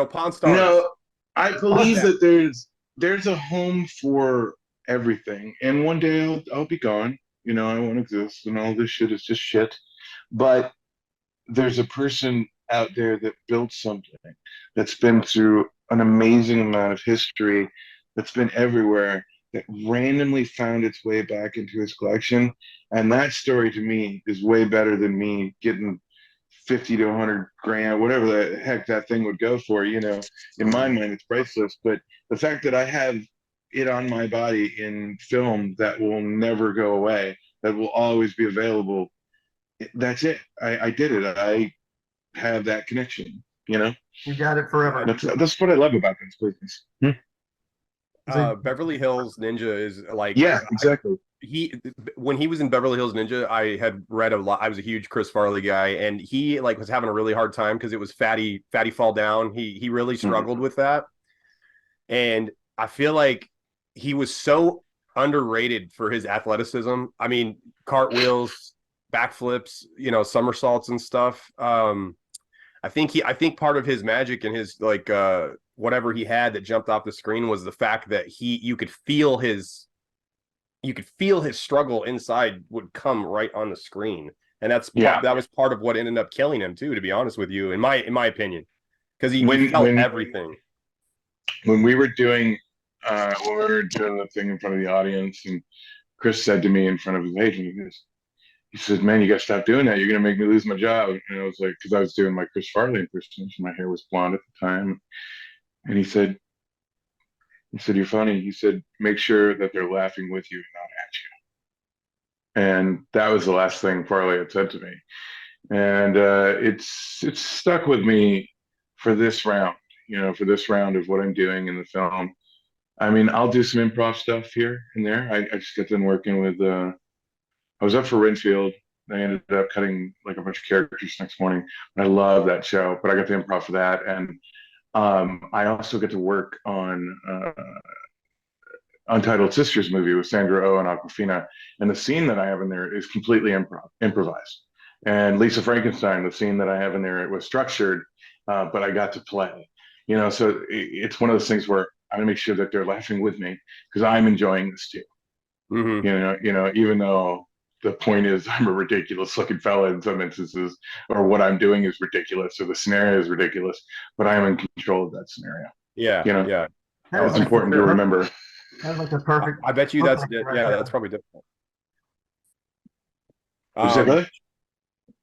Pawn Stars. No, I believe that there's a home for everything. And one day I'll be gone. I won't exist, and all this shit is just shit. But there's a person out there that built something that's been through an amazing amount of history, that's been everywhere, that randomly found its way back into his collection. And that story to me is way better than me getting 50 to 100 grand, whatever the heck that thing would go for. In my mind, it's priceless. But the fact that I have it on my body in film that will never go away, that will always be available, that's it. I did it. I have that connection. You got it forever. That's what I love about this business. Beverly Hills Ninja is like, yeah, exactly. When he was in Beverly Hills Ninja, I had read a lot. I was a huge Chris Farley guy, and he was having a really hard time because it was fatty fall down. He really struggled with that, and I feel like he was so underrated for his athleticism. I mean, cartwheels, backflips, somersaults and stuff. I think part of his magic and his whatever he had that jumped off the screen was the fact that you could feel his struggle inside would come right on the screen. And that was part of what ended up killing him too, to be honest with you, in my opinion, because he felt everything. When we were doing the thing in front of the audience, and Chris said to me in front of his agent, he said, man, you got to stop doing that. You're going to make me lose my job. And I was like, because I was doing my Chris Farley impersonation. My hair was blonde at the time. And he said, you're funny. He said, make sure that they're laughing with you, not at you. And that was the last thing Farley had said to me. And it's stuck with me for this round, for this round of what I'm doing in the film. I mean, I'll do some improv stuff here and there. I just got done working with, I was up for Renfield. I ended up cutting a bunch of characters next morning. I love that show, but I got the improv for that. And I also get to work on Untitled Sisters movie with Sandra Oh and Aquafina. And the scene that I have in there is completely improvised. And Lisa Frankenstein, the scene that I have in there, it was structured, but I got to play. So it's one of those things where I'm gonna make sure that they're laughing with me because I'm enjoying this too. Mm-hmm. Even though the point is I'm a ridiculous looking fella in some instances, or what I'm doing is ridiculous, or the scenario is ridiculous, but I am in control of that scenario. Yeah. It's important to remember. That's like the perfect. I bet you that's probably difficult. What'd you say, brother?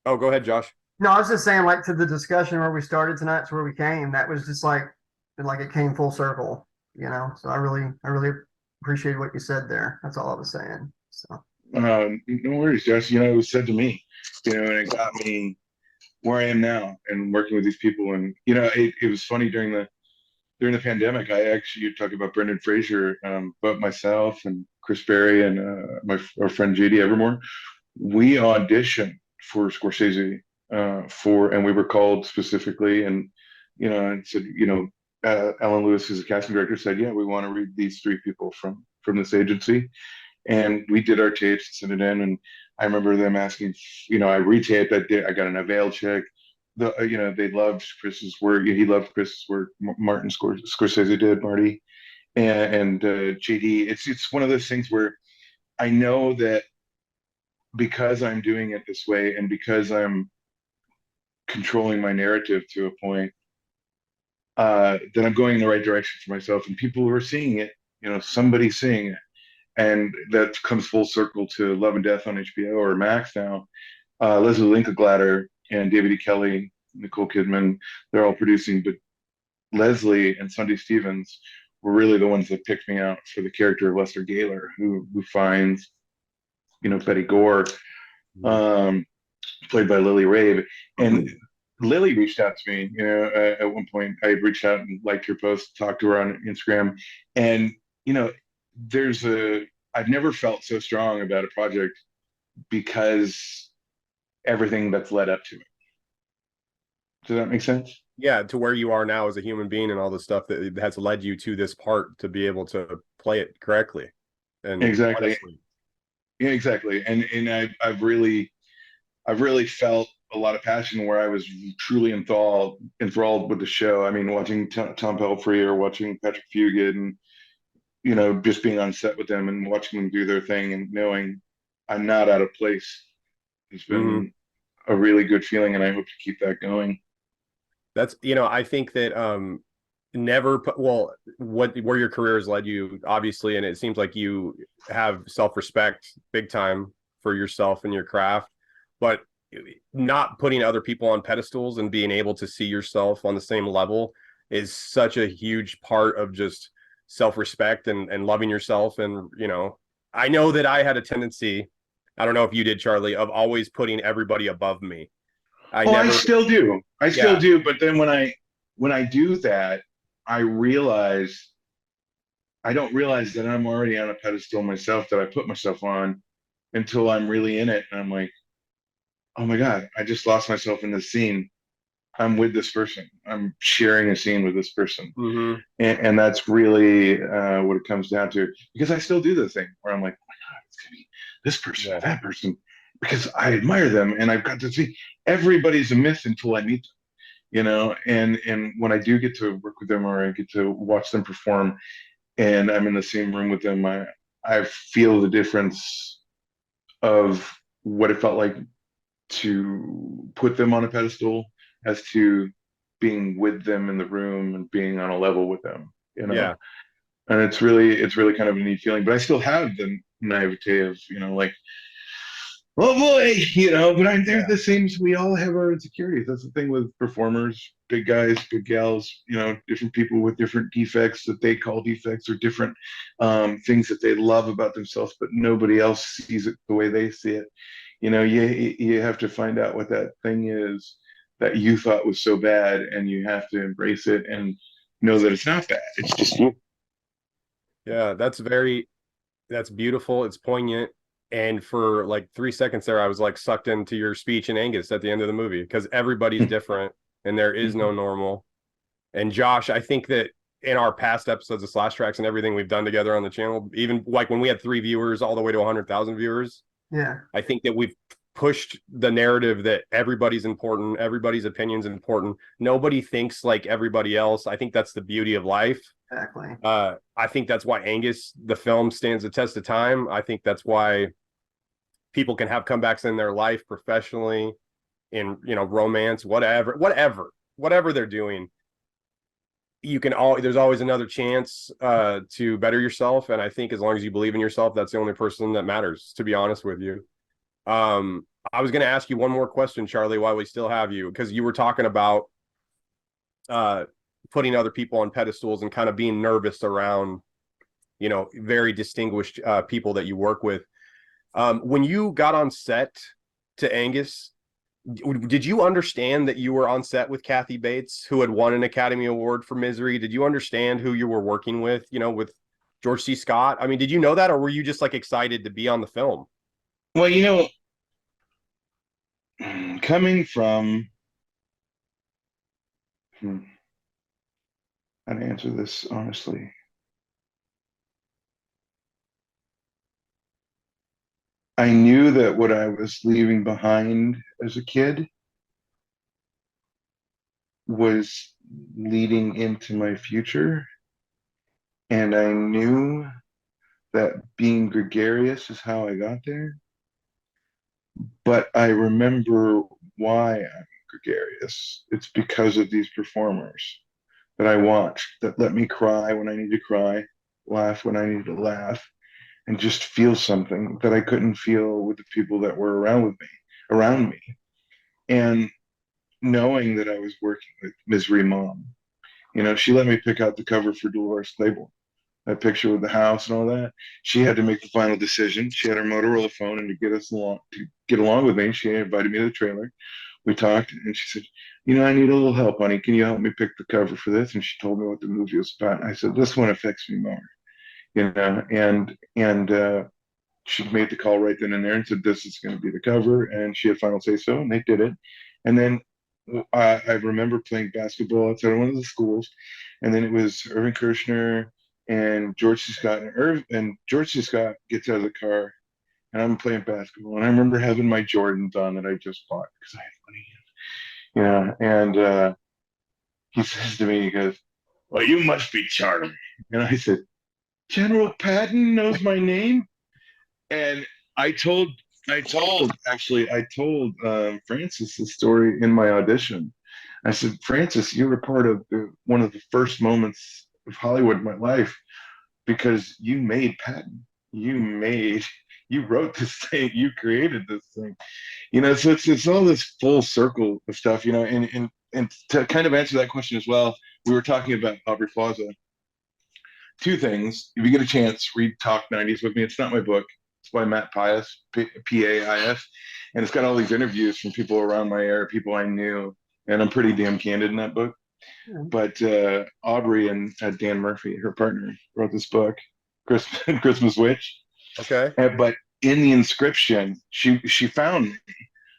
Oh, go ahead, Josh. No, I was just saying, like, to the discussion where we started tonight to where we came, that was just like it came full circle, you know. So I really appreciate what you said there. That's all I was saying. So No worries, Josh. You know, it was said to me, you know, and it got me where I am now and working with these people. And you know, it was funny during the pandemic. I actually, you talk about Brendan Fraser, but myself and Chris Berry and our friend JD Evermore, we auditioned for Scorsese and we were called specifically, and you know, and said, you know, Alan Lewis, who's a casting director, said, yeah, we want to read these three people from this agency, and we did our tapes, sent it in, and I remember them asking, you know, I retaped, I got an avail check. You know, they loved Chris's work. He loved Chris's work. Martin Scorsese did, Marty, and JD. It's one of those things where I know that because I'm doing it this way and because I'm controlling my narrative to a point, that I'm going in the right direction for myself, and people who are seeing it, you know, somebody's seeing it, and that comes full circle to Love and Death on HBO or Max now. Leslie Linklater and David E. Kelly, Nicole Kidman, they're all producing, but Leslie and Sunday Stevens were really the ones that picked me out for the character of Lester Gaylor, who finds, you know, Betty Gore, played by Lily Rabe. And Lily reached out to me, you know, at one point. I reached out and liked her post, talked to her on Instagram, and you know, I've never felt so strong about a project because everything that's led up to it. Does that make sense? Yeah, to where you are now as a human being and all the stuff that has led you to this part to be able to play it correctly. And exactly, honestly. yeah, exactly. And I've really felt a lot of passion where I was truly enthralled with the show. I mean, watching Tom Pelphrey or watching Patrick Fugit, and you know, just being on set with them and watching them do their thing and knowing I'm not out of place has been a really good feeling, and I hope to keep that going. That's, you know, I think that where your career has led you, obviously, and it seems like you have self-respect big time for yourself and your craft, but not putting other people on pedestals and being able to see yourself on the same level is such a huge part of just self-respect and loving yourself. And, you know, I know that I had a tendency, I don't know if you did, Charlie, of always putting everybody above me. I still do. But then when I do that, I don't realize that I'm already on a pedestal myself that I put myself on until I'm really in it, and I'm like, oh my God, I just lost myself in this scene. I'm with this person. I'm sharing a scene with this person. And that's really what it comes down to. Because I still do the thing where I'm like, oh my God, it's going to be this person or that person, because I admire them and I've got to see. Everybody's a myth until I meet them, you know? And when I do get to work with them or I get to watch them perform and I'm in the same room with them, I feel the difference of what it felt like to put them on a pedestal as to being with them in the room and being on a level with them, you know. Yeah. And it's really kind of a neat feeling, but I still have the naivete of, you know, like, oh boy, you know, but they're the same as we all have our insecurities. That's the thing with performers, big guys, big gals, you know, different people with different defects that they call defects, or different things that they love about themselves, but nobody else sees it the way they see it. You know, you have to find out what that thing is that you thought was so bad, and you have to embrace it and know that it's not bad. It's just you. Yeah, that's beautiful. It's poignant. And for like 3 seconds there, I was like sucked into your speech in Angus at the end of the movie, because everybody's different and there is no normal. And Josh, I think that in our past episodes of Slash Tracks and everything we've done together on the channel, even like when we had 3 viewers all the way to 100,000 viewers, I think that we've pushed the narrative that everybody's important, everybody's opinion's important. Nobody thinks like everybody else. I think that's the beauty of life. Exactly. I think that's why Angus, the film, stands the test of time. I think that's why people can have comebacks in their life, professionally, in, you know, romance, whatever they're doing. There's always another chance to better yourself. And I think as long as you believe in yourself, that's the only person that matters, to be honest with you. I was going to ask you one more question, Charlie, while we still have you, because you were talking about uh, putting other people on pedestals and kind of being nervous around, very distinguished people that you work with. When you got on set to Angus, did you understand that you were on set with Kathy Bates, who had won an Academy Award for Misery? Did you understand who you were working with, with George C. Scott? I mean, did you know that, or were you just like excited to be on the film? Well, coming from, how to answer this honestly. I knew that what I was leaving behind as a kid was leading into my future. And I knew that being gregarious is how I got there. But I remember why I'm gregarious. It's because of these performers that I watched that let me cry when I need to cry, laugh when I need to laugh, and just feel something that I couldn't feel with the people that were around me. And knowing that I was working with Misery Mom, she let me pick out the cover for Dolores Claiborne. That picture with the house and all that. She had to make the final decision. She had her Motorola phone, and to get along with me, she invited me to the trailer. We talked, and she said, I need a little help, honey. Can you help me pick the cover for this? And she told me what the movie was about. And I said, this one affects me more, and she made the call right then and there and said, this is going to be the cover. And she had final say so, and they did it. And then I remember playing basketball outside of one of the schools, and then it was Irvin Kershner and George C. Scott, and George C. Scott gets out of the car, and I'm playing basketball, and I remember having my Jordans on that I just bought because I had money, and he says to me, he goes, "Well, you must be Charlie," and I said, "General Patton knows my name," and I told. I told Francis the story in my audition. I said, Francis, you were part of one of the first moments of Hollywood in my life because you made Patton. You wrote this thing. You created this thing. So it's all this full circle of stuff. And to kind of answer that question as well, we were talking about Aubrey Plaza. Two things. If you get a chance, read Talk 90s with me. It's not my book. It's by Matt Pius, P-A-I-S. And it's got all these interviews from people around my era, people I knew. And I'm pretty damn candid in that book. But Aubrey and Dan Murphy, her partner, wrote this book, Christmas Witch. Okay. But in the inscription, she found me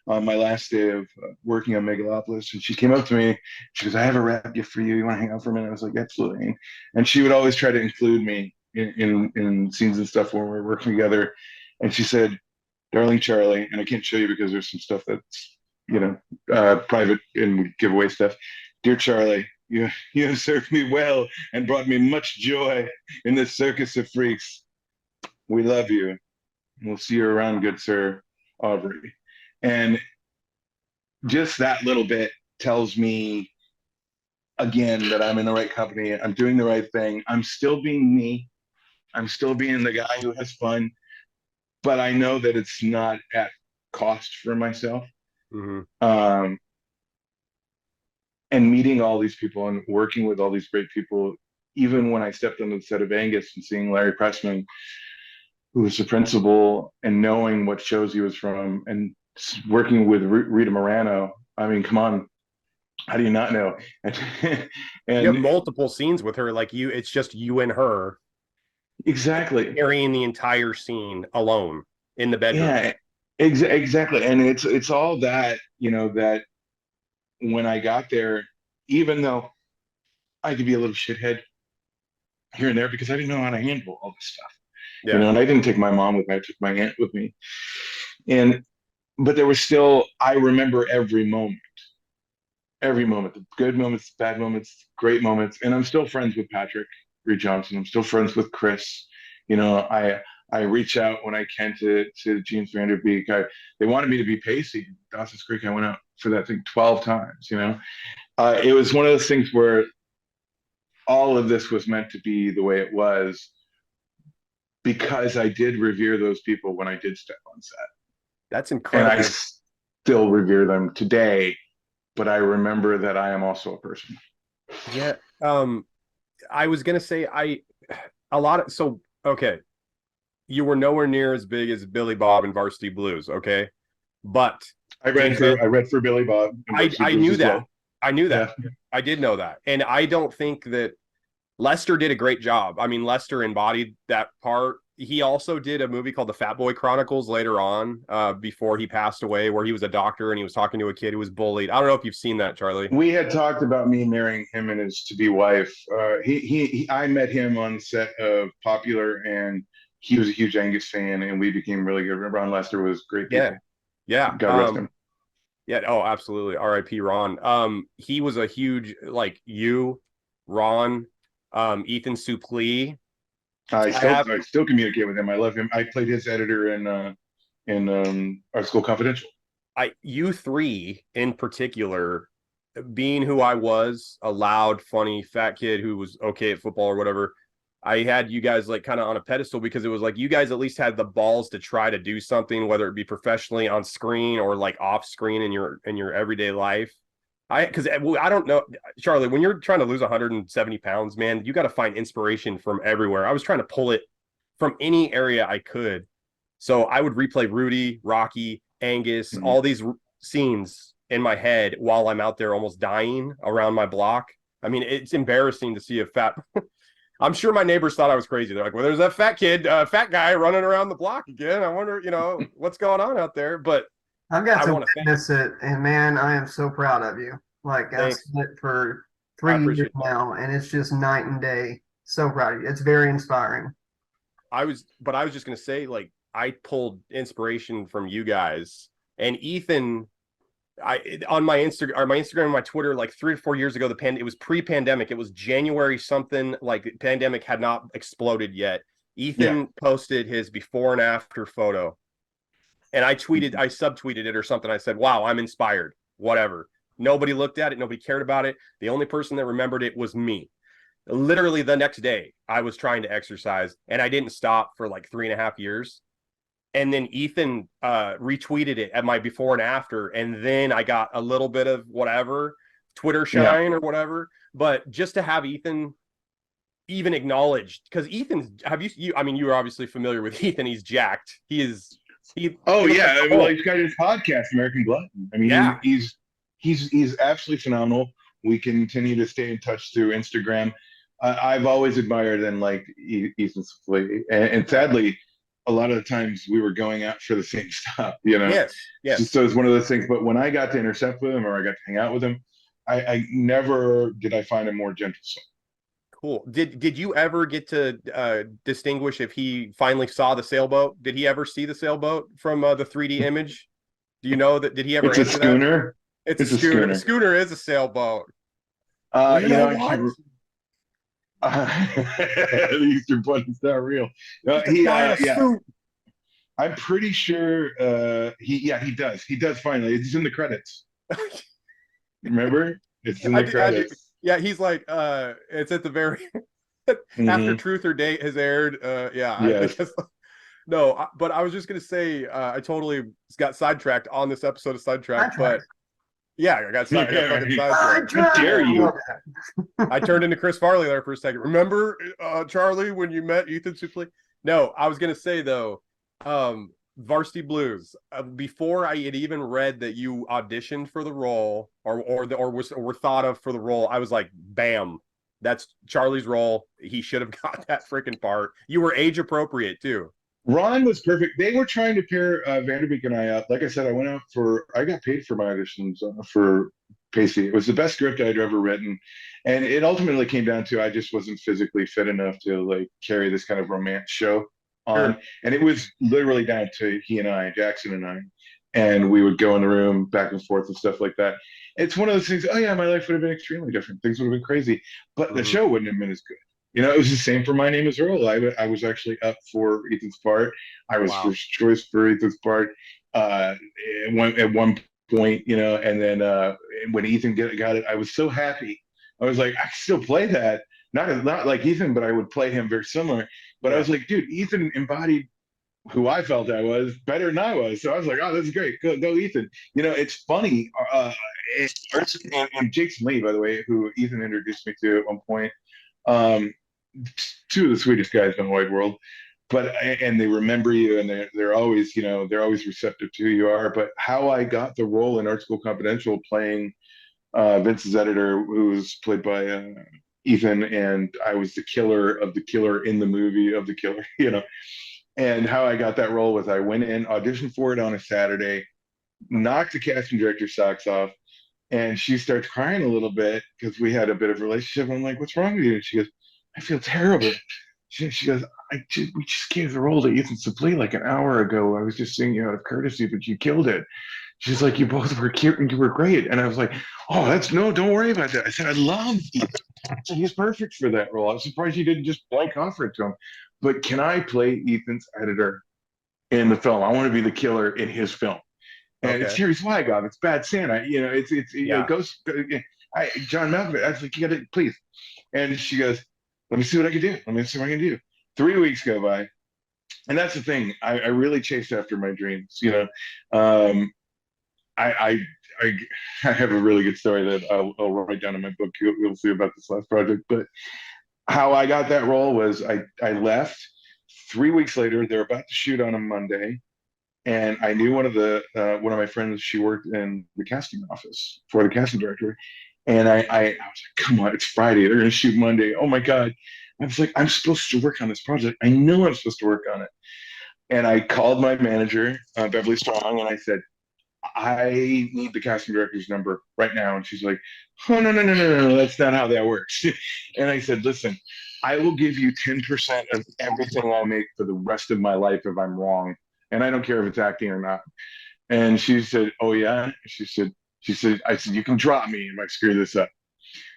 on my last day of working on Megalopolis, and she came up to me. She goes, "I have a rap gift for you. You want to hang out for a minute?" I was like, "Absolutely." And she would always try to include me in scenes and stuff when we were working together. And she said, "Darling Charlie," and I can't show you because there's some stuff that's private and we give away stuff. "Dear Charlie, you have served me well and brought me much joy in this circus of freaks. We love you. We'll see you around, good sir, Aubrey." And just that little bit tells me again that I'm in the right company. I'm doing the right thing. I'm still being me. I'm still being the guy who has fun, but I know that it's not at cost for myself. Mm-hmm. And meeting all these people and working with all these great people, even when I stepped on the set of Angus and seeing Larry Pressman, who was the principal, and knowing what shows he was from, and working with Rita Morano. I mean, come on, how do you not know? And You have multiple scenes with her, like it's just you and her. Exactly. Carrying the entire scene alone in the bedroom. Yeah, exactly. And it's all that, that when I got there, even though I could be a little shithead here and there because I didn't know how to handle all this stuff. Yeah. And I didn't take my mom with me, I took my aunt with me. But there was still, I remember every moment, the good moments, the bad moments, great moments. And I'm still friends with Patrick Reed Johnson. I'm still friends with Chris. I reach out when I can to James Vanderbeek. They wanted me to be Pacey. Dawson's Creek, I went out for that thing 12 times. It was one of those things where all of this was meant to be the way it was because I did revere those people when I did step on set. That's And I incredible. still revere them today, but I remember that I am also a person. Yeah. I was gonna say okay. You were nowhere near as big as Billy Bob in Varsity Blues, okay? But I read for Billy Bob and Varsity I Blues knew as that. well. I knew Yeah. that. I did know that. And I don't think that Lester did a great job. I mean, Lester embodied that part. He also did a movie called The Fatboy Chronicles later on, before he passed away, where he was a doctor and he was talking to a kid who was bullied. I don't know if you've seen that, Charlie. We had talked about me marrying him and his to be wife. I met him on set of Popular, and he was a huge Angus fan, and we became really good. Ron Lester was great Yeah. people. Yeah. God rest him. Yeah. Oh, absolutely. R.I.P. Ron. He was a huge, like, you, Ron, Ethan Suplee. I still communicate with him. I love him. I played his editor in Art School Confidential. You three in particular, being who I was, a loud, funny, fat kid who was okay at football or whatever, I had you guys like kind of on a pedestal because it was like you guys at least had the balls to try to do something, whether it be professionally on screen or like off screen in your everyday life. Because I don't know, Charlie, when you're trying to lose 170 pounds, man, you got to find inspiration from everywhere. I was trying to pull it from any area I could. So I would replay Rudy, Rocky, Angus, Mhm. all these scenes in my head while I'm out there almost dying around my block. I mean, it's embarrassing to see a fat. I'm sure my neighbors thought I was crazy. They're like, "Well, there's that fat guy running around the block again. I wonder, what's going on out there." But I've got I to want to thank. witness it, and man, I am so proud of you. Like I've Thanks. seen it for I 3 years appreciate that. now, and it's just night and day. So proud of you. It's very inspiring. But I was just gonna say, like, I pulled inspiration from you guys and Ethan. On my Instagram and my Twitter, like 3 or 4 years ago, it was pre-pandemic. It was January something, like the pandemic had not exploded yet. Yeah. Ethan posted his before and after photo, and I subtweeted it or something. I said, "Wow, I'm inspired." Whatever. Nobody looked at it. Nobody cared about it. The only person that remembered it was me. Literally the next day, I was trying to exercise, and I didn't stop for like 3.5 years. And then Ethan retweeted it at my before and after, and then I got a little bit of whatever Twitter Yeah. shine or whatever. But just to have Ethan even acknowledged, because I mean, you were obviously familiar with Ethan. He's jacked. Oh he looks yeah. like Well, Hulk. he's got his podcast, American Glutton. I mean, Yeah. he's absolutely phenomenal. We continue to stay in touch through Instagram. I've always admired and liked Ethan Suplee, and sadly, a lot of the times we were going out for the same stuff. Yes. Yes. So it's one of those things. But when I got to intersect with him or I got to hang out with him, I never did I find a more gentle soul. Cool. Did you ever get to distinguish if he finally saw the sailboat? Did he ever see the sailboat from the 3D image? Do you know that? Did he ever It's a answer that? schooner. It's a It's a schooner. A schooner. schooner is a sailboat. I What? can't. The Eastern Bunny's not real. It's a guy in a Yeah, suit. I'm pretty sure he does. He does finally. It's in the credits. Remember? It's in the credits. Yeah, he's like, it's at the very after Mhm. Truth or Date has aired. Yeah, I Yes. think it's, no, but I was just gonna say, I totally got sidetracked on this episode of Sidetracked, but yeah, I got fucking sidetracked. How dare you? I turned into Chris Farley there for a second. Remember, Charlie, when you met Ethan Suplee? No, I was gonna say though, Varsity Blues. Before I had even read that you auditioned for the role or were thought of for the role, I was like, bam, that's Charlie's role. He should have got that freaking part. You were age appropriate too. Ron was perfect. They were trying to pair Vanderbeek and I up. Like I said, I got paid for my auditions for Pacey. It was the best script I'd ever written. And it ultimately came down to I just wasn't physically fit enough to like carry this kind of romance show on. Sure. And it was literally down to he and I, Jackson and I. And we would go in the room back and forth and stuff like that. It's one of those things, oh yeah, my life would have been extremely different. Things would have been crazy. But the show wouldn't have been as good. It was the same for My Name is Earl. I was actually up for Ethan's part. I was first choice for Ethan's part at one point, and then when Ethan got it, I was so happy. I was like, I can still play that. Not like Ethan, but I would play him very similar. But I was like, dude, Ethan embodied who I felt I was better than I was. So I was like, oh, this is great. Go Ethan. You know, it's funny. And Jason Lee, by the way, who Ethan introduced me to at one point. Um, Two of the sweetest guys in the wide world. But and they remember you, and they're always, they're always receptive to who you are. But how I got the role in Art School Confidential, playing Vince's editor, who was played by Ethan, and I was the killer of the killer in the movie of the killer, And how I got that role was I went in, auditioned for it on a Saturday, knocked the casting director's socks off, and she starts crying a little bit because we had a bit of a relationship. I'm like, "What's wrong with you?" And she goes, "I feel terrible." She goes, "We just gave the role to Ethan Suplee like an hour ago. I was just saying you out of courtesy, but you killed it." She's like, "You both were cute and you were great." And I was like, "Oh, don't worry about that." I said, "I love Ethan. I said, he's perfect for that role. I'm surprised you didn't just blank offer it to him. But can I play Ethan's editor in the film? I want to be the killer in his film." And it's Okay. Terry Swygoff. It's Bad Santa. Yeah. It goes. John Malkovich. I was like, "You got to please." And she goes, "Let me see what I can do. Let me see what I can do." 3 weeks go by, and that's the thing. I really chased after my dreams. Um, I, I I have a really good story that I'll write down in my book. You'll see about this last project. But how I got that role was I left. 3 weeks later, they're about to shoot on a Monday, and I knew one of my friends. She worked in the casting office for the casting director, and I was like, "Come on, it's Friday. They're going to shoot Monday. Oh my god!" I was like, "I'm supposed to work on this project. I know I'm supposed to work on it." And I called my manager, Beverly Strong, and I said, "I need the casting director's number right now." And she's like, "Oh, no, no, no, no, no, that's not how that works." And I said, "Listen, I will give you 10% of everything I make for the rest of my life if I'm wrong. And I don't care if it's acting or not." And she said, "Oh, yeah?" I said, "You can drop me if I screw this up."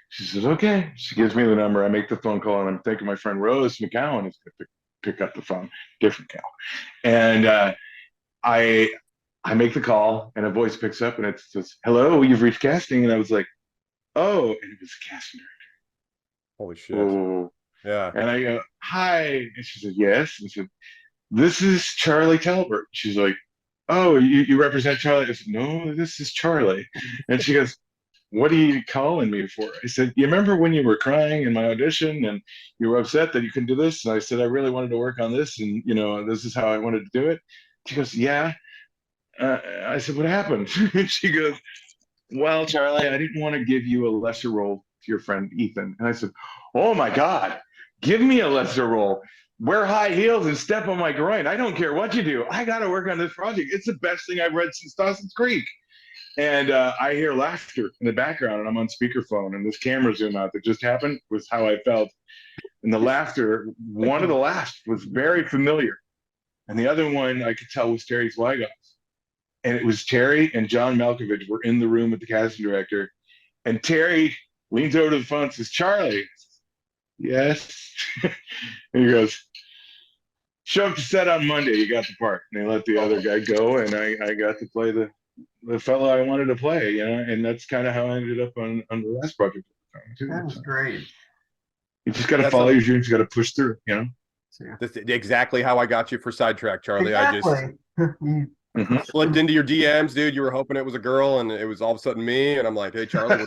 She says, "Okay." She gives me the number. I make the phone call, and I'm thinking my friend Rose McGowan is going to pick up the phone. Different gal. And I I make the call, and a voice picks up, and it says, "Hello, you've reached casting." And I was like, "Oh," and it was a casting Holy shit. director. Oh, Yeah. and I go, "Hi," and she said, "Yes." And she said, "This is Charlie Talbert." She's like, "Oh, you represent Charlie?" I said, "No, this is Charlie." And she goes, "What are you calling me for?" I said, "You remember when you were crying in my audition and you were upset that you couldn't do this?" And I said, "I really wanted to work on this, and this is how I wanted to do it." She goes, "Yeah." I said, "What happened?" And she goes, "Well, Charlie, I didn't want to give you a lesser role to your friend Ethan." And I said, "Oh my God, give me a lesser role. Wear high heels and step on my groin. I don't care what you do. I got to work on this project. It's the best thing I've read since Dawson's Creek." And I hear laughter in the background, and I'm on speakerphone, and this camera zoom out that just happened was how I felt. And the laughter, one of the laughs was very familiar, and the other one I could tell was Terry Swygoff. And it was Terry and John Malkovich were in the room with the casting director, and Terry leans over to the phone and says, "Charlie." "Yes." And he goes, "Show up to set on Monday. You got the part." And they let the other guy go, and I got to play the fellow I wanted to play, and that's kind of how I ended up on the last project. That was great. You just got to That's follow your dreams. You got to push through. That's exactly how I got you for Sidetrack, Charlie. I just Exactly. You- slipped into your DMs, dude. You were hoping it was a girl, and it was all of a sudden me. And I'm like, "Hey, Charlie,"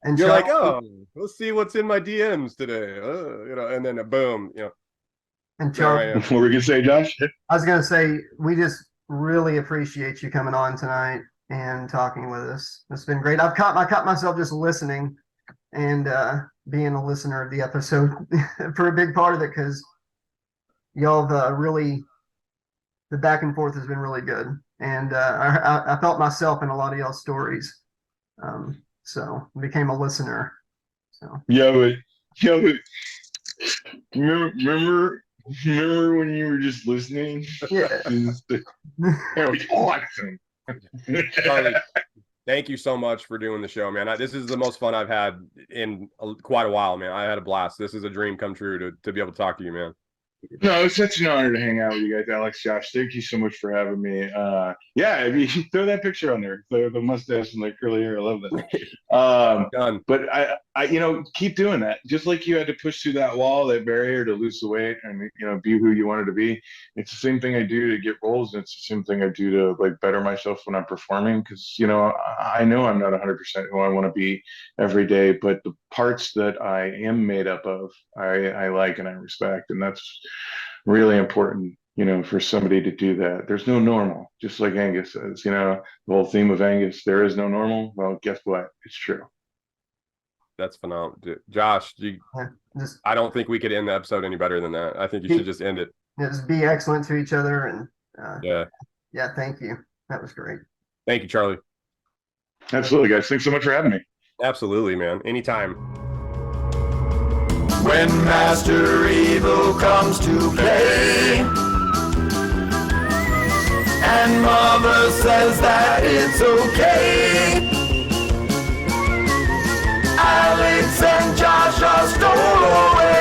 and you're like, Charlie, "Oh, let's see what's in my DMs today." And then boom, and there I Charlie, am. What were we gonna say, Josh? I was gonna say we just really appreciate you coming on tonight and talking with us. It's been great. I caught myself just listening and being a listener of the episode for a big part of it because y'all have really the back and forth has been really good, and I felt myself in a lot of y'all's stories. So became a listener. So Yeah, but remember when you were just listening? yeah, That was awesome. Charlie, thank you so much for doing the show, man. This is the most fun I've had in quite a while, man. I had a blast. This is a dream come true to be able to talk to you, man. No, it's such an honor to hang out with you guys, Alex, Josh. Thank you so much for having me. Yeah, if you throw that picture on there, the mustache and the curly hair, I love that. Done. But keep doing that. Just like you had to push through that wall, that barrier to lose the weight and, be who you wanted to be. It's the same thing I do to get roles. And it's the same thing I do to like better myself when I'm performing. Cause I know I'm not 100% who I want to be every day, but the parts that I am made up of, I like and I respect. And that's really important, for somebody to do that. There's no normal, just like Angus says, the whole theme of Angus, there is no normal. Well, guess what? It's true. That's phenomenal. Josh, I don't think we could end the episode any better than that. I think you should just end it. Just be excellent to each other. And yeah, thank you. That was great. Thank you, Charlie. Absolutely, guys. Thanks so much for having me. Absolutely, man. Anytime. When Master Evil comes to play, and Mother says that it's okay, Alex and Josh are stowed away.